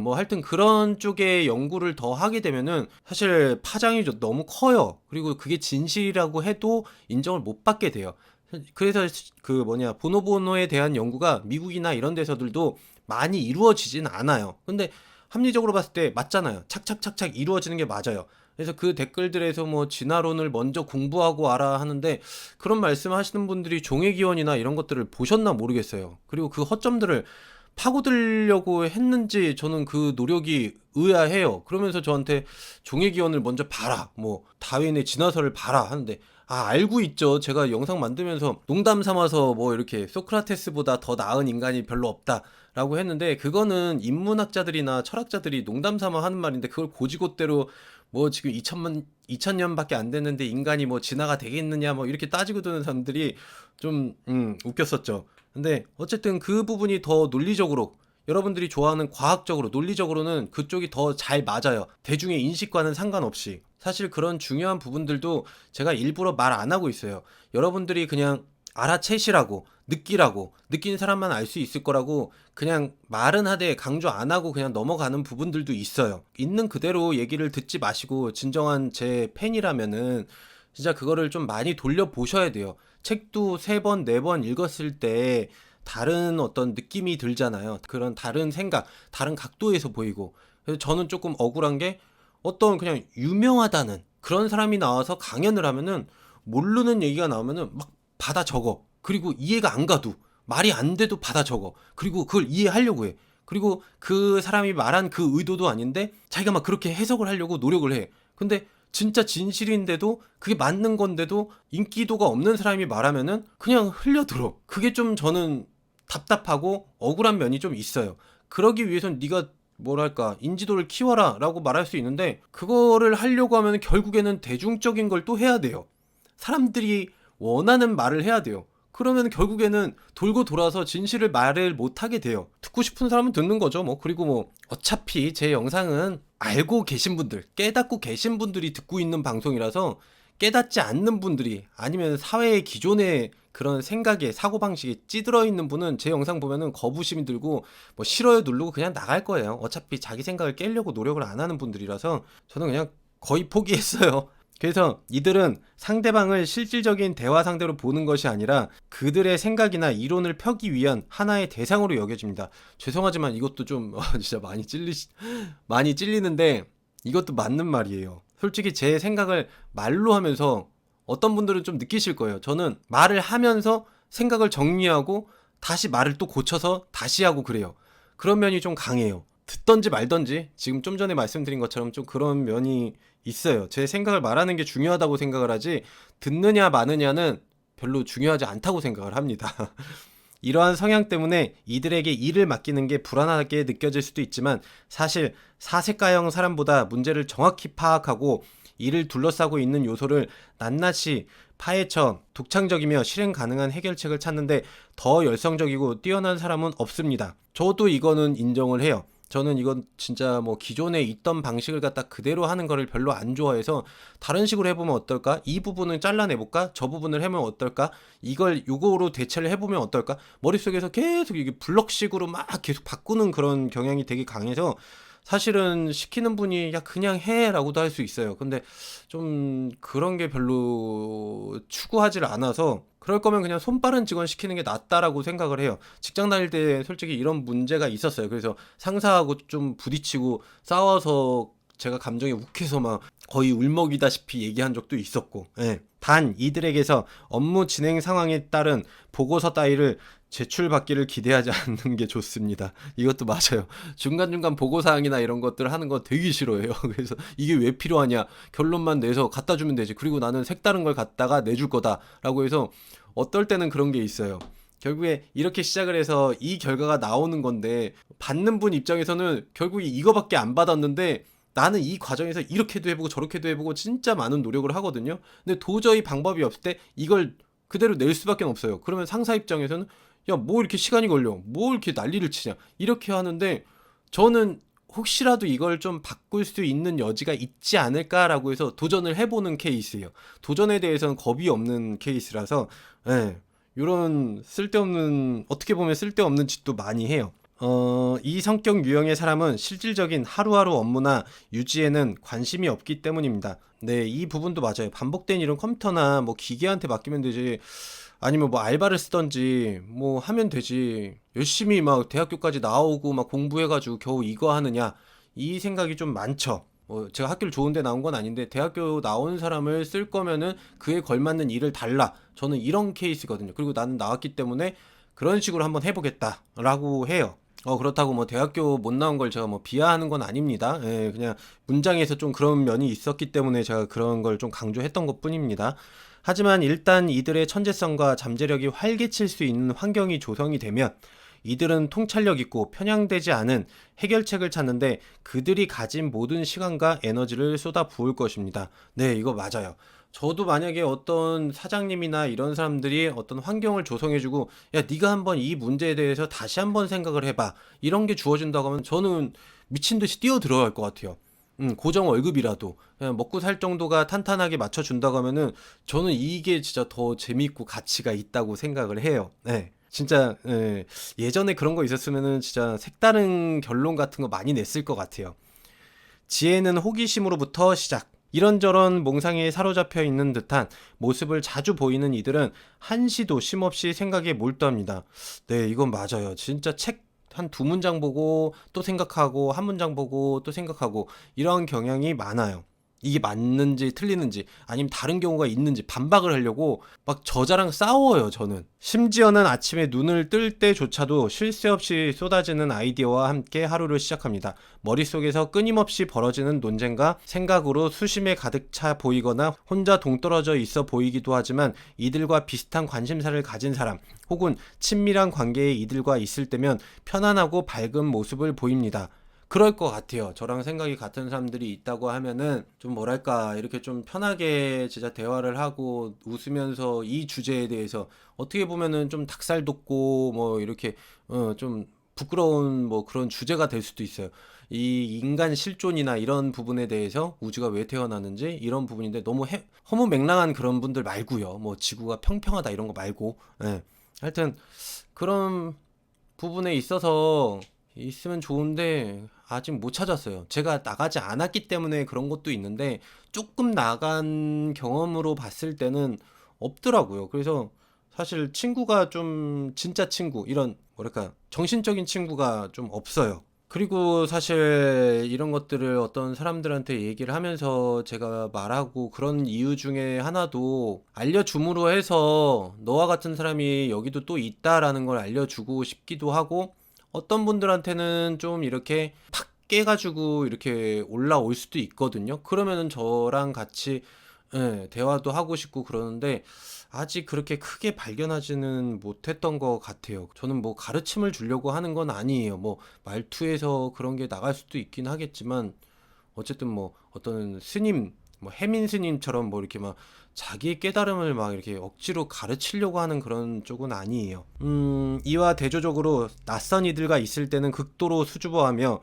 뭐 하여튼 그런 쪽에 연구를 더 하게 되면은 사실 파장이 너무 커요. 그리고 그게 진실이라고 해도 인정을 못 받게 돼요. 그래서 그 뭐냐 보노보노에 대한 연구가 미국이나 이런 데서들도 많이 이루어지진 않아요. 근데 합리적으로 봤을 때 맞잖아요. 착착착착 이루어지는 게 맞아요. 그래서 그 댓글들에서 뭐 진화론을 먼저 공부하고 알아 하는데, 그런 말씀 하시는 분들이 종회기원이나 이런 것들을 보셨나 모르겠어요. 그리고 그 허점들을 파고들려고 했는지 저는 그 노력이 의아해요. 그러면서 저한테 종회기원을 먼저 봐라, 뭐 다윈의 진화설을 봐라 하는데, 알고 있죠. 제가 영상 만들면서 농담 삼아서 뭐 이렇게 소크라테스보다 더 나은 인간이 별로 없다 라고 했는데, 그거는 인문학자들이나 철학자들이 농담 삼아 하는 말인데, 그걸 고지고대로 뭐 지금 2000년밖에 안 됐는데 인간이 뭐 진화가 되겠느냐 뭐 이렇게 따지고 드는 사람들이 좀 웃겼었죠. 근데 어쨌든 그 부분이 더 논리적으로, 여러분들이 좋아하는 과학적으로 논리적으로는 그쪽이 더 잘 맞아요. 대중의 인식과는 상관없이. 사실 그런 중요한 부분들도 제가 일부러 말 안 하고 있어요. 여러분들이 그냥 알아채시라고, 느끼라고, 느낀 사람만 알 수 있을 거라고 그냥 말은 하되 강조 안 하고 그냥 넘어가는 부분들도 있어요. 있는 그대로 얘기를 듣지 마시고 진정한 제 팬이라면은 진짜 그거를 좀 많이 돌려보셔야 돼요. 책도 3번, 4번 읽었을 때 다른 어떤 느낌이 들잖아요. 그런 다른 생각, 다른 각도에서 보이고. 그래서 저는 조금 억울한 게, 어떤 그냥 유명하다는 그런 사람이 나와서 강연을 하면은 모르는 얘기가 나오면은 막 받아 적어. 그리고 이해가 안 가도, 말이 안 돼도 받아 적어. 그리고 그걸 이해하려고 해. 그리고 그 사람이 말한 그 의도도 아닌데 자기가 막 그렇게 해석을 하려고 노력을 해. 근데 진짜 진실인데도, 그게 맞는 건데도 인기도가 없는 사람이 말하면은 그냥 흘려들어. 그게 좀 저는 답답하고 억울한 면이 좀 있어요. 그러기 위해선 네가 뭐랄까 인지도를 키워라 라고 말할 수 있는데, 그거를 하려고 하면 결국에는 대중적인 걸 또 해야 돼요. 사람들이 원하는 말을 해야 돼요. 그러면 결국에는 돌고 돌아서 진실을 말을 못하게 돼요. 듣고 싶은 사람은 듣는 거죠 뭐. 그리고 뭐 어차피 제 영상은 알고 계신 분들, 깨닫고 계신 분들이 듣고 있는 방송이라서, 깨닫지 않는 분들이 아니면 사회의 기존의 그런 생각에 사고방식에 찌들어 있는 분은 제 영상 보면은 거부심이 들고 뭐 싫어요 누르고 그냥 나갈 거예요. 어차피 자기 생각을 깨려고 노력을 안 하는 분들이라서 저는 그냥 거의 포기했어요. 그래서 이들은 상대방을 실질적인 대화 상대로 보는 것이 아니라 그들의 생각이나 이론을 펴기 위한 하나의 대상으로 여겨집니다. 죄송하지만 이것도 좀 진짜 많이 찔리는데 이것도 맞는 말이에요. 솔직히 제 생각을 말로 하면서 어떤 분들은 좀 느끼실 거예요. 저는 말을 하면서 생각을 정리하고 다시 말을 또 고쳐서 다시 하고 그래요. 그런 면이 좀 강해요. 듣던지 말던지 지금 좀 전에 말씀드린 것처럼 좀 그런 면이 있어요. 제 생각을 말하는 게 중요하다고 생각을 하지, 듣느냐 마느냐는 별로 중요하지 않다고 생각을 합니다. 이러한 성향 때문에 이들에게 일을 맡기는 게 불안하게 느껴질 수도 있지만, 사실 사색가형 사람보다 문제를 정확히 파악하고 이를 둘러싸고 있는 요소를 낱낱이 파헤쳐 독창적이며 실행 가능한 해결책을 찾는데 더 열성적이고 뛰어난 사람은 없습니다. 저도 이거는 인정을 해요. 저는 이건 진짜 뭐 기존에 있던 방식을 갖다 그대로 하는 거를 별로 안 좋아해서, 다른 식으로 해보면 어떨까? 이 부분을 잘라내볼까? 저 부분을 해보면 어떨까? 이걸 요거로 대체를 해보면 어떨까? 머릿속에서 계속 이게 블럭식으로 막 계속 바꾸는 그런 경향이 되게 강해서, 사실은 시키는 분이 야 그냥 해 라고도 할 수 있어요. 근데 좀 그런 게 별로 추구하지를 않아서, 그럴 거면 그냥 손빠른 직원 시키는 게 낫다라고 생각을 해요. 직장 다닐 때 솔직히 이런 문제가 있었어요. 그래서 상사하고 좀 부딪히고 싸워서 제가 감정이 욱해서 막 거의 울먹이다시피 얘기한 적도 있었고, 예. 단 이들에게서 업무 진행 상황에 따른 보고서 따위를 제출받기를 기대하지 않는 게 좋습니다. 이것도 맞아요. 중간중간 보고사항이나 이런 것들 하는 거 되게 싫어해요. 그래서 이게 왜 필요하냐, 결론만 내서 갖다 주면 되지, 그리고 나는 색다른 걸 갖다가 내줄 거다 라고 해서 어떨 때는 그런 게 있어요. 결국에 이렇게 시작을 해서 이 결과가 나오는 건데, 받는 분 입장에서는 결국에 이거밖에 안 받았는데 나는 이 과정에서 이렇게도 해보고 저렇게도 해보고 진짜 많은 노력을 하거든요. 근데 도저히 방법이 없을 때 이걸 그대로 낼 수밖에 없어요. 그러면 상사 입장에서는 야, 뭐 이렇게 시간이 걸려, 뭐 이렇게 난리를 치냐, 이렇게 하는데, 저는 혹시라도 이걸 좀 바꿀 수 있는 여지가 있지 않을까라고 해서 도전을 해보는 케이스예요. 도전에 대해서는 겁이 없는 케이스라서, 예, 이런 쓸데없는, 어떻게 보면 쓸데없는 짓도 많이 해요. 이 성격 유형의 사람은 실질적인 하루하루 업무나 유지에는 관심이 없기 때문입니다. 네, 이 부분도 맞아요. 반복된 일은 컴퓨터나 뭐 기계한테 맡기면 되지, 아니면 뭐 알바를 쓰던지 뭐 하면 되지, 열심히 막 대학교까지 나오고 막 공부해가지고 겨우 이거 하느냐, 이 생각이 좀 많죠. 제가 학교를 좋은데 나온 건 아닌데, 대학교 나온 사람을 쓸 거면은 그에 걸맞는 일을 달라, 저는 이런 케이스거든요. 그리고 나는 나왔기 때문에 그런 식으로 한번 해보겠다라고 해요. 그렇다고 뭐 대학교 못 나온 걸 제가 뭐 비하하는 건 아닙니다. 예, 그냥 문장에서 좀 그런 면이 있었기 때문에 제가 그런 걸 좀 강조했던 것 뿐입니다. 하지만 일단 이들의 천재성과 잠재력이 활개칠 수 있는 환경이 조성이 되면 이들은 통찰력 있고 편향되지 않은 해결책을 찾는데 그들이 가진 모든 시간과 에너지를 쏟아 부을 것입니다. 네, 이거 맞아요. 저도 만약에 어떤 사장님이나 이런 사람들이 어떤 환경을 조성해주고, 야, 네가 한번 이 문제에 대해서 다시 한번 생각을 해봐, 이런 게 주어진다고 하면 저는 미친 듯이 뛰어 들어갈 것 같아요. 고정 월급이라도 그냥 먹고 살 정도가 탄탄하게 맞춰준다고 하면은 저는 이게 진짜 더 재밌고 가치가 있다고 생각을 해요. 네. 진짜, 예, 예전에 그런 거 있었으면은 진짜 색다른 결론 같은 거 많이 냈을 것 같아요. 지혜는 호기심으로부터 시작. 이런저런 몽상에 사로잡혀 있는 듯한 모습을 자주 보이는 이들은 한시도 쉼없이 생각에 몰두합니다. 네, 이건 맞아요. 진짜 책 한 두 문장 보고 또 생각하고, 한 문장 보고 또 생각하고, 이런 경향이 많아요. 이게 맞는지 틀리는지, 아니면 다른 경우가 있는지 반박을 하려고 막 저자랑 싸워요, 저는. 심지어는 아침에 눈을 뜰 때조차도 쉴 새 없이 쏟아지는 아이디어와 함께 하루를 시작합니다. 머릿속에서 끊임없이 벌어지는 논쟁과 생각으로 수심에 가득 차 보이거나 혼자 동떨어져 있어 보이기도 하지만, 이들과 비슷한 관심사를 가진 사람 혹은 친밀한 관계에 이들과 있을 때면 편안하고 밝은 모습을 보입니다. 그럴 것 같아요. 저랑 생각이 같은 사람들이 있다고 하면은 좀 뭐랄까, 이렇게 좀 편하게 진짜 대화를 하고 웃으면서 이 주제에 대해서 어떻게 보면은 좀 닭살 돋고 뭐 이렇게 좀 부끄러운 뭐 그런 주제가 될 수도 있어요. 이 인간 실존이나 이런 부분에 대해서, 우주가 왜 태어나는지 이런 부분인데, 너무 허무맹랑한 그런 분들 말고요. 뭐 지구가 평평하다 이런 거 말고, 예. 하여튼 그런 부분에 있어서 있으면 좋은데 아직 못 찾았어요. 제가 나가지 않았기 때문에 그런 것도 있는데, 조금 나간 경험으로 봤을 때는 없더라고요. 그래서 사실 친구가 좀, 진짜 친구, 이런 뭐랄까 정신적인 친구가 좀 없어요. 그리고 사실 이런 것들을 어떤 사람들한테 얘기를 하면서 제가 말하고 그런 이유 중에 하나도, 알려줌으로 해서 너와 같은 사람이 여기도 또 있다라는 걸 알려주고 싶기도 하고, 어떤 분들한테는 좀 이렇게 탁 깨가지고 이렇게 올라올 수도 있거든요. 그러면은 저랑 같이, 예, 대화도 하고 싶고 그러는데, 아직 그렇게 크게 발견하지는 못했던 것 같아요. 저는 뭐 가르침을 주려고 하는 건 아니에요. 뭐 말투에서 그런 게 나갈 수도 있긴 하겠지만, 어쨌든 뭐 어떤 스님, 뭐 해민 스님처럼 뭐 이렇게 막 자기의 깨달음을 막 이렇게 억지로 가르치려고 하는 그런 쪽은 아니에요. 이와 대조적으로 낯선 이들과 있을 때는 극도로 수줍어하며,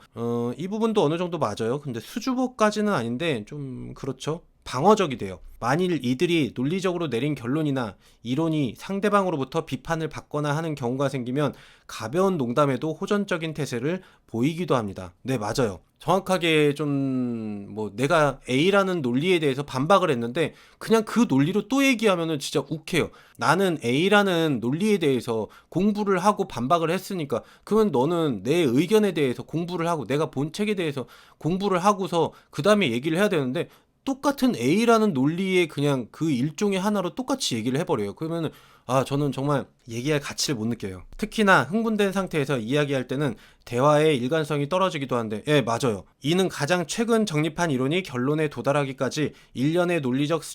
이 부분도 어느 정도 맞아요. 근데 수줍어까지는 아닌데 좀 그렇죠. 방어적이 돼요. 만일 이들이 논리적으로 내린 결론이나 이론이 상대방으로부터 비판을 받거나 하는 경우가 생기면 가벼운 농담에도 호전적인 태세를 보이기도 합니다. 네, 맞아요. 정확하게 좀 뭐 내가 A라는 논리에 대해서 반박을 했는데 그냥 그 논리로 또 얘기하면은 진짜 욱해요. 나는 A라는 논리에 대해서 공부를 하고 반박을 했으니까 그러면 너는 내 의견에 대해서 공부를 하고 내가 본 책에 대해서 공부를 하고서 그 다음에 얘기를 해야 되는데 똑같은 A라는 논리에 그냥 그 일종의 하나로 똑같이 얘기를 해버려요. 그러면은 저는 정말 얘기할 가치를 못 느껴요. 특히나 흥분된 상태에서 이야기할 때는 대화의 일관성이 떨어지기도 한데, 예, 맞아요. 이는 가장 최근 정립한 이론이 결론에 도달하기까지 일련의 논리적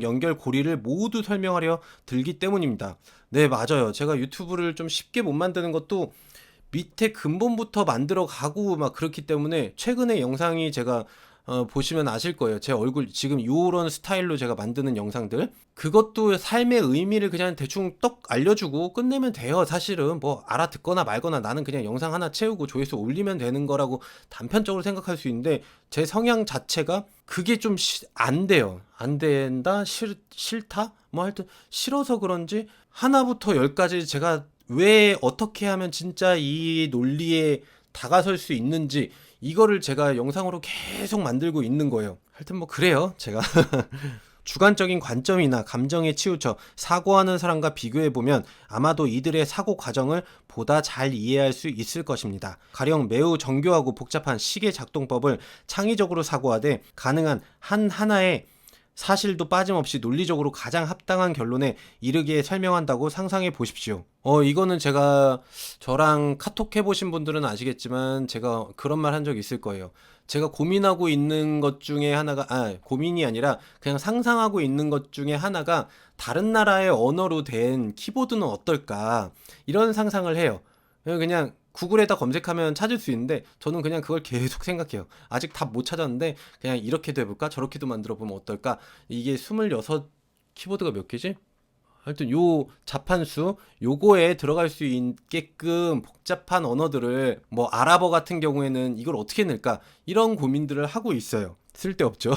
연결 고리를 모두 설명하려 들기 때문입니다. 네, 맞아요. 제가 유튜브를 좀 쉽게 못 만드는 것도 밑에 근본부터 만들어 가고 막 그렇기 때문에 최근에 영상이 제가 보시면 아실 거예요. 제 얼굴 지금 요런 스타일로 제가 만드는 영상들, 그것도 삶의 의미를 그냥 대충 떡 알려주고 끝내면 돼요. 사실은 뭐 알아듣거나 말거나 나는 그냥 영상 하나 채우고 조회수 올리면 되는 거라고 단편적으로 생각할 수 있는데 제 성향 자체가 그게 좀 안 돼요. 안 된다? 싫다? 뭐 하여튼 싫어서 그런지 하나부터 열까지 제가 왜 어떻게 하면 진짜 이 논리에 다가설 수 있는지 이거를 제가 영상으로 계속 만들고 있는 거예요. 하여튼 뭐 그래요. 제가 주관적인 관점이나 감정에 치우쳐 사고하는 사람과 비교해보면 아마도 이들의 사고 과정을 보다 잘 이해할 수 있을 것입니다. 가령 매우 정교하고 복잡한 시계 작동법을 창의적으로 사고하되 가능한 하나의 사실도 빠짐없이 논리적으로 가장 합당한 결론에 이르게 설명한다고 상상해 보십시오. 이거는 제가 저랑 카톡 해보신 분들은 아시겠지만 제가 그런 말 한 적 있을 거예요. 제가 고민하고 있는 것 중에 하나가, 고민이 아니라 그냥 상상하고 있는 것 중에 하나가 다른 나라의 언어로 된 키보드는 어떨까? 이런 상상을 해요. 그냥 구글에다 검색하면 찾을 수 있는데 저는 그냥 그걸 계속 생각해요. 아직 답 못 찾았는데 그냥 이렇게도 해볼까? 저렇게도 만들어 보면 어떨까? 이게 26 키보드가 몇 개지? 하여튼 요 자판수 요거에 들어갈 수 있게끔 복잡한 언어들을 뭐 아랍어 같은 경우에는 이걸 어떻게 낼까? 이런 고민들을 하고 있어요. 쓸데없죠.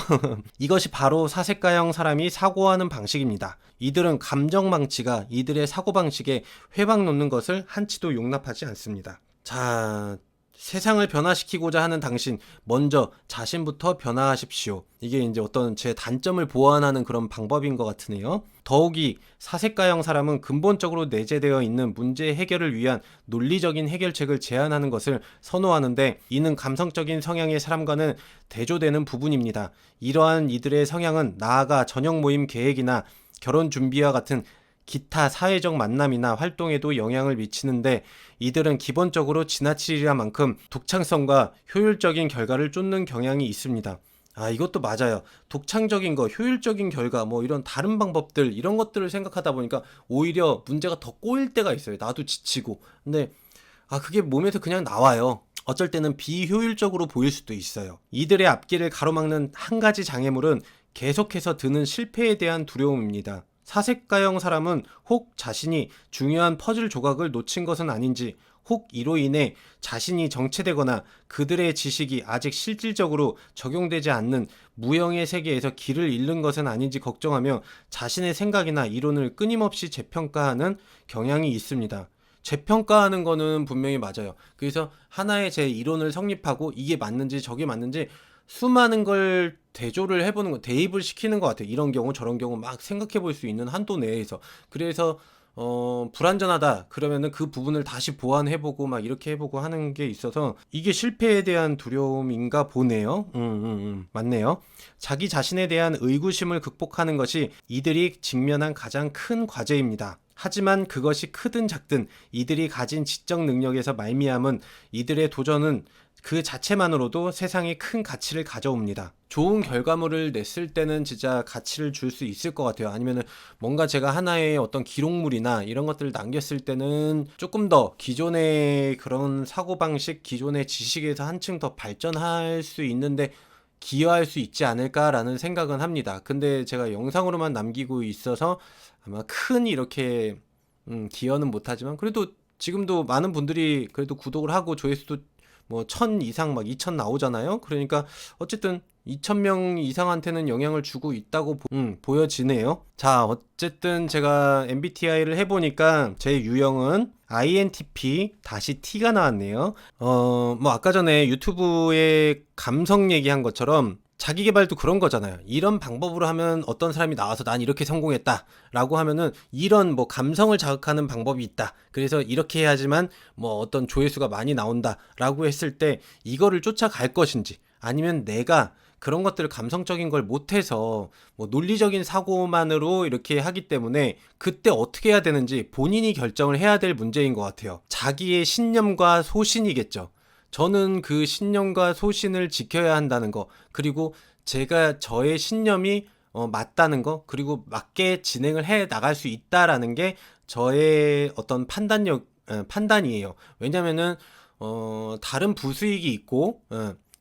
이것이 바로 사색가형 사람이 사고하는 방식입니다. 이들은 감정 망치가 이들의 사고방식에 회방 놓는 것을 한치도 용납하지 않습니다. 자, 세상을 변화시키고자 하는 당신, 먼저 자신부터 변화하십시오. 이게 이제 어떤 제 단점을 보완하는 그런 방법인 것 같으네요. 더욱이 사색가형 사람은 근본적으로 내재되어 있는 문제 해결을 위한 논리적인 해결책을 제안하는 것을 선호하는데 이는 감성적인 성향의 사람과는 대조되는 부분입니다. 이러한 이들의 성향은 나아가 저녁 모임 계획이나 결혼 준비와 같은 기타 사회적 만남이나 활동에도 영향을 미치는데 이들은 기본적으로 지나치리라 만큼 독창성과 효율적인 결과를 쫓는 경향이 있습니다. 이것도 맞아요. 독창적인 거, 효율적인 결과, 뭐 이런 다른 방법들, 이런 것들을 생각하다 보니까 오히려 문제가 더 꼬일 때가 있어요. 나도 지치고. 근데, 그게 몸에서 그냥 나와요. 어쩔 때는 비효율적으로 보일 수도 있어요. 이들의 앞길을 가로막는 한 가지 장애물은 계속해서 드는 실패에 대한 두려움입니다. 사색가형 사람은 혹 자신이 중요한 퍼즐 조각을 놓친 것은 아닌지, 혹 이로 인해 자신이 정체되거나 그들의 지식이 아직 실질적으로 적용되지 않는 무형의 세계에서 길을 잃는 것은 아닌지 걱정하며 자신의 생각이나 이론을 끊임없이 재평가하는 경향이 있습니다. 재평가하는 거는 분명히 맞아요. 그래서 하나의 제 이론을 성립하고 이게 맞는지 저게 맞는지 수많은 걸 대조를 해보는 거, 대입을 시키는 것 같아요. 이런 경우 저런 경우 막 생각해 볼 수 있는 한도 내에서. 그래서 불완전하다 그러면은 그 부분을 다시 보완해보고 막 이렇게 해보고 하는 게 있어서 이게 실패에 대한 두려움인가 보네요. 맞네요. 자기 자신에 대한 의구심을 극복하는 것이 이들이 직면한 가장 큰 과제입니다. 하지만 그것이 크든 작든 이들이 가진 지적 능력에서 말미암은 이들의 도전은 그 자체만으로도 세상에 큰 가치를 가져옵니다. 좋은 결과물을 냈을 때는 진짜 가치를 줄 수 있을 것 같아요. 아니면은 뭔가 제가 하나의 어떤 기록물이나 이런 것들을 남겼을 때는 조금 더 기존의 그런 사고방식, 기존의 지식에서 한층 더 발전할 수 있는데 기여할 수 있지 않을까라는 생각은 합니다. 근데 제가 영상으로만 남기고 있어서 아마 큰 이렇게 기여는 못하지만 그래도 지금도 많은 분들이 그래도 구독을 하고 조회수도 뭐 1000 이상 막 2000 나오잖아요. 그러니까 어쨌든 2,000명 이상한테는 영향을 주고 있다고 보여지네요. 자, 어쨌든 제가 MBTI를 해보니까 제 유형은 INTP-T가 나왔네요. 뭐 아까 전에 유튜브에 감성 얘기한 것처럼 자기 개발도 그런 거잖아요. 이런 방법으로 하면 어떤 사람이 나와서 난 이렇게 성공했다 라고 하면은 이런 뭐 감성을 자극하는 방법이 있다. 그래서 이렇게 해야지만 뭐 어떤 조회수가 많이 나온다 라고 했을 때 이거를 쫓아갈 것인지, 아니면 내가 그런 것들을 감성적인 걸 못해서 뭐 논리적인 사고만으로 이렇게 하기 때문에 그때 어떻게 해야 되는지 본인이 결정을 해야 될 문제인 것 같아요. 자기의 신념과 소신이겠죠. 저는 그 신념과 소신을 지켜야 한다는 거, 그리고 제가 저의 신념이 맞다는 거, 그리고 맞게 진행을 해 나갈 수 있다라는 게 저의 어떤 판단이에요. 왜냐면은 다른 부수익이 있고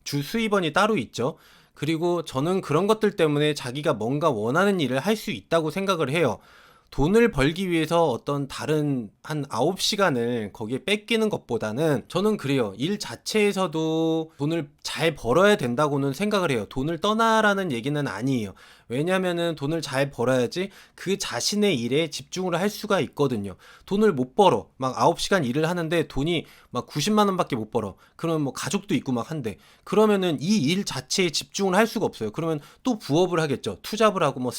주 수입원이 따로 있죠. 그리고 저는 그런 것들 때문에 자기가 뭔가 원하는 일을 할 수 있다고 생각을 해요. 돈을 벌기 위해서 어떤 다른 한 9시간을 거기에 뺏기는 것보다는 저는 그래요. 일 자체에서도 돈을 잘 벌어야 된다고는 생각을 해요. 돈을 떠나라는 얘기는 아니에요. 왜냐면은 돈을 잘 벌어야지 그 자신의 일에 집중을 할 수가 있거든요. 돈을 못 벌어. 막 9시간 일을 하는데 돈이 막 90만 원밖에 못 벌어. 그러면 뭐 가족도 있고 막 한데. 그러면은 이 일 자체에 집중을 할 수가 없어요. 그러면 또 부업을 하겠죠. 투잡을 하고 뭐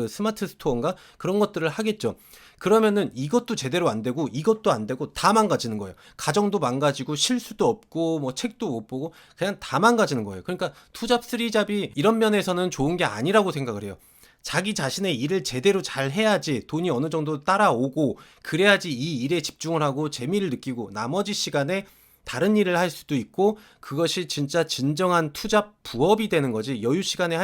스마트 스토어인가? 그런 것들을 하겠죠. 그러면은 이것도 제대로 안 되고 이것도 안 되고 다 망가지는 거예요. 가정도 망가지고 실수도 없고 뭐 책도 못 보고 그냥 다 망가지는 거예요. 그러니까 투잡 쓰리잡이 이런 면에서는 좋은 게 아니라고 생각을 해요. 자기 자신의 일을 제대로 잘 해야지 돈이 어느 정도 따라오고, 그래야지 이 일에 집중을 하고 재미를 느끼고 나머지 시간에 다른 일을 할 수도 있고, 그것이 진짜 진정한 투잡 부업이 되는 거지. 여유 시간에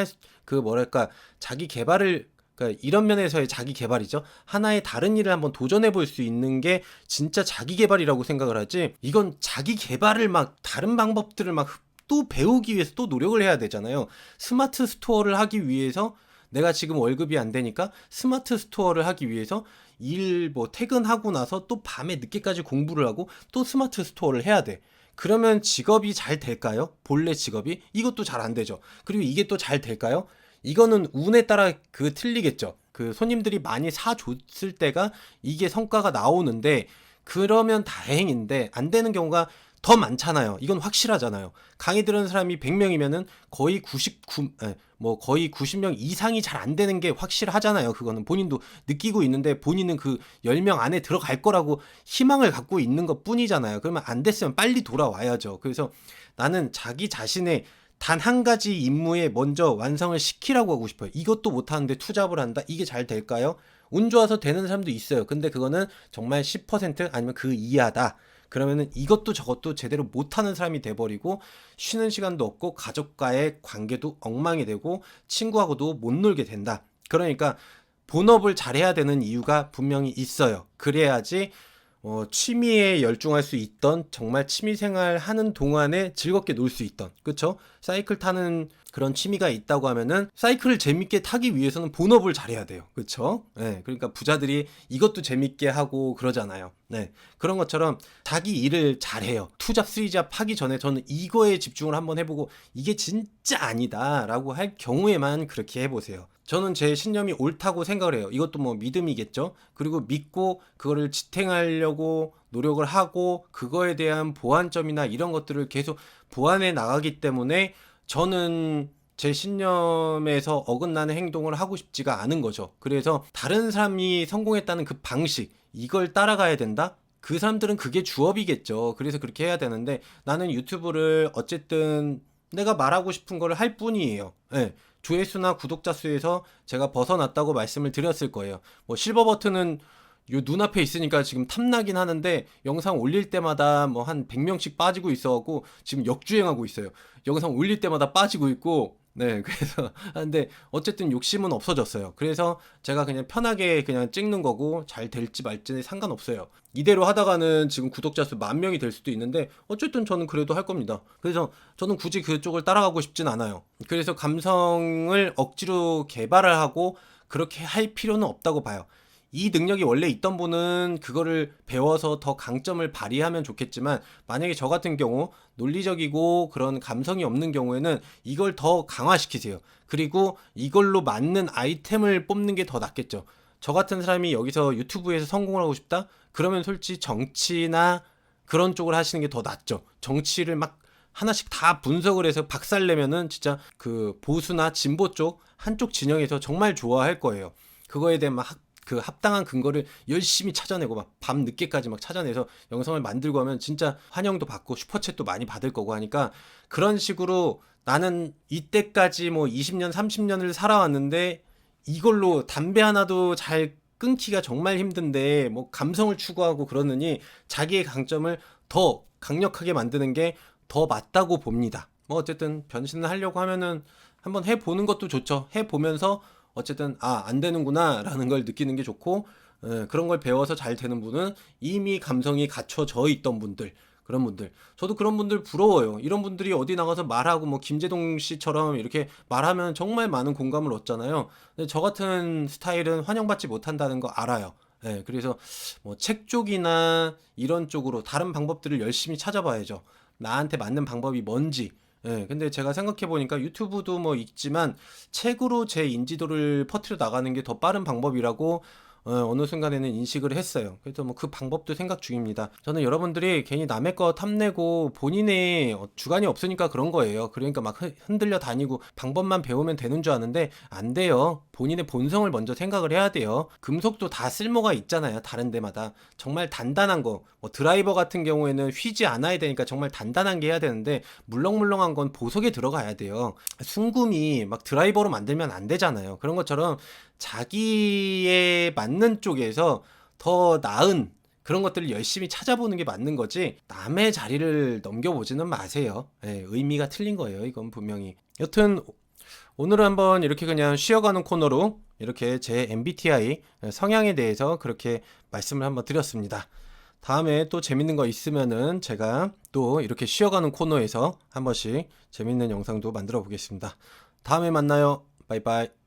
뭐랄까 자기 개발을, 그러니까 이런 면에서의 자기 개발이죠. 하나의 다른 일을 한번 도전해 볼 수 있는 게 진짜 자기 개발이라고 생각을 하지. 이건 자기 개발을 막 다른 방법들을 막 또 배우기 위해서 또 노력을 해야 되잖아요. 스마트 스토어를 하기 위해서 내가 지금 월급이 안 되니까 스마트 스토어를 하기 위해서 일 뭐 퇴근하고 나서 또 밤에 늦게까지 공부를 하고 또 스마트 스토어를 해야 돼. 그러면 직업이 잘 될까요? 본래 직업이? 이것도 잘 안 되죠. 그리고 이게 또 잘 될까요? 이거는 운에 따라 틀리겠죠. 그 손님들이 많이 사줬을 때가 이게 성과가 나오는데, 그러면 다행인데 안 되는 경우가 더 많잖아요. 이건 확실하잖아요. 강의 들은 사람이 100명이면은 거의 90명 이상이 잘 안 되는 게 확실하잖아요. 그거는 본인도 느끼고 있는데 본인은 그 10명 안에 들어갈 거라고 희망을 갖고 있는 것 뿐이잖아요. 그러면 안 됐으면 빨리 돌아와야죠. 그래서 나는 자기 자신의 단 한 가지 임무에 먼저 완성을 시키라고 하고 싶어요. 이것도 못하는데 투잡을 한다? 이게 잘 될까요? 운 좋아서 되는 사람도 있어요. 근데 그거는 정말 10% 아니면 그 이하다. 그러면은 이것도 저것도 제대로 못하는 사람이 돼버리고 쉬는 시간도 없고 가족과의 관계도 엉망이 되고 친구하고도 못 놀게 된다. 그러니까 본업을 잘해야 되는 이유가 분명히 있어요. 그래야지 취미에 열중할 수 있던, 정말 취미생활 하는 동안에 즐겁게 놀 수 있던, 그쵸? 사이클 타는 그런 취미가 있다고 하면은 사이클을 재밌게 타기 위해서는 본업을 잘해야 돼요. 그쵸? 네, 그러니까 부자들이 이것도 재밌게 하고 그러잖아요. 네, 그런 것처럼 자기 일을 잘해요. 투잡, 쓰리잡 하기 전에 저는 이거에 집중을 한번 해보고 이게 진짜 아니다 라고 할 경우에만 그렇게 해보세요. 저는 제 신념이 옳다고 생각을 해요. 이것도 뭐 믿음이겠죠. 그리고 믿고 그거를 지탱하려고 노력을 하고 그거에 대한 보완점이나 이런 것들을 계속 보완해 나가기 때문에 저는 제 신념에서 어긋나는 행동을 하고 싶지가 않은 거죠. 그래서 다른 사람이 성공했다는 그 방식, 이걸 따라가야 된다? 그 사람들은 그게 주업이겠죠. 그래서 그렇게 해야 되는데 나는 유튜브를 어쨌든 내가 말하고 싶은 거를 할 뿐이에요. 네. 조회수나 구독자 수에서 제가 벗어났다고 말씀을 드렸을 거예요. 뭐 실버 버튼은 요 눈앞에 있으니까 지금 탐나긴 하는데 영상 올릴 때마다 뭐 한 100명씩 빠지고 있어갖고 지금 역주행하고 있어요. 영상 올릴 때마다 빠지고 있고, 네, 그래서 근데 어쨌든 욕심은 없어졌어요. 그래서 제가 그냥 편하게 그냥 찍는 거고 잘 될지 말지는 상관없어요. 이대로 하다가는 지금 구독자 수 10,000명이 될 수도 있는데 어쨌든 저는 그래도 할 겁니다. 그래서 저는 굳이 그쪽을 따라가고 싶진 않아요. 그래서 감성을 억지로 개발을 하고 그렇게 할 필요는 없다고 봐요. 이 능력이 원래 있던 분은 그거를 배워서 더 강점을 발휘하면 좋겠지만, 만약에 저 같은 경우 논리적이고 그런 감성이 없는 경우에는 이걸 더 강화시키세요. 그리고 이걸로 맞는 아이템을 뽑는 게 더 낫겠죠. 저 같은 사람이 여기서 유튜브에서 성공을 하고 싶다? 그러면 솔직히 정치나 그런 쪽을 하시는 게 더 낫죠. 정치를 막 하나씩 다 분석을 해서 박살내면은 진짜 그 보수나 진보 쪽 한쪽 진영에서 정말 좋아할 거예요. 그거에 대한 막 그 합당한 근거를 열심히 찾아내고 막 밤 늦게까지 막 찾아내서 영상을 만들고 하면 진짜 환영도 받고 슈퍼챗도 많이 받을 거고 하니까, 그런 식으로 나는 이때까지 뭐 20년 30년을 살아왔는데 이걸로 담배 하나도 잘 끊기가 정말 힘든데 뭐 감성을 추구하고 그러느니 자기의 강점을 더 강력하게 만드는 게 더 맞다고 봅니다. 뭐 어쨌든 변신을 하려고 하면은 한번 해보는 것도 좋죠. 해보면서 어쨌든 안 되는구나 라는 걸 느끼는 게 좋고, 그런 걸 배워서 잘 되는 분은 이미 감성이 갖춰져 있던 분들, 그런 분들, 저도 그런 분들 부러워요. 이런 분들이 어디 나가서 말하고 뭐 김재동 씨처럼 이렇게 말하면 정말 많은 공감을 얻잖아요. 근데 저 같은 스타일은 환영받지 못한다는 거 알아요. 그래서 뭐 책 쪽이나 이런 쪽으로 다른 방법들을 열심히 찾아봐야죠. 나한테 맞는 방법이 뭔지. 근데 제가 생각해 보니까 유튜브도 뭐 있지만 책으로 제 인지도를 퍼뜨려 나가는 게 더 빠른 방법이라고 어느 순간에는 인식을 했어요. 그래서 뭐 그 방법도 생각 중입니다. 저는 여러분들이 괜히 남의 거 탐내고 본인의 주관이 없으니까 그런 거예요. 그러니까 막 흔들려 다니고 방법만 배우면 되는 줄 아는데 안 돼요. 본인의 본성을 먼저 생각을 해야 돼요. 금속도 다 쓸모가 있잖아요. 다른 데마다. 정말 단단한 거, 뭐 드라이버 같은 경우에는 휘지 않아야 되니까 정말 단단한 게 해야 되는데, 물렁물렁한 건 보석에 들어가야 돼요. 순금이 막 드라이버로 만들면 안 되잖아요. 그런 것처럼 자기에 맞는 쪽에서 더 나은 그런 것들을 열심히 찾아보는 게 맞는 거지, 남의 자리를 넘겨보지는 마세요. 의미가 틀린 거예요. 이건 분명히. 여튼 오늘은 한번 이렇게 그냥 쉬어가는 코너로 이렇게 제 MBTI 성향에 대해서 그렇게 말씀을 한번 드렸습니다. 다음에 또 재밌는 거 있으면은 제가 또 이렇게 쉬어가는 코너에서 한 번씩 재밌는 영상도 만들어 보겠습니다. 다음에 만나요. 바이바이.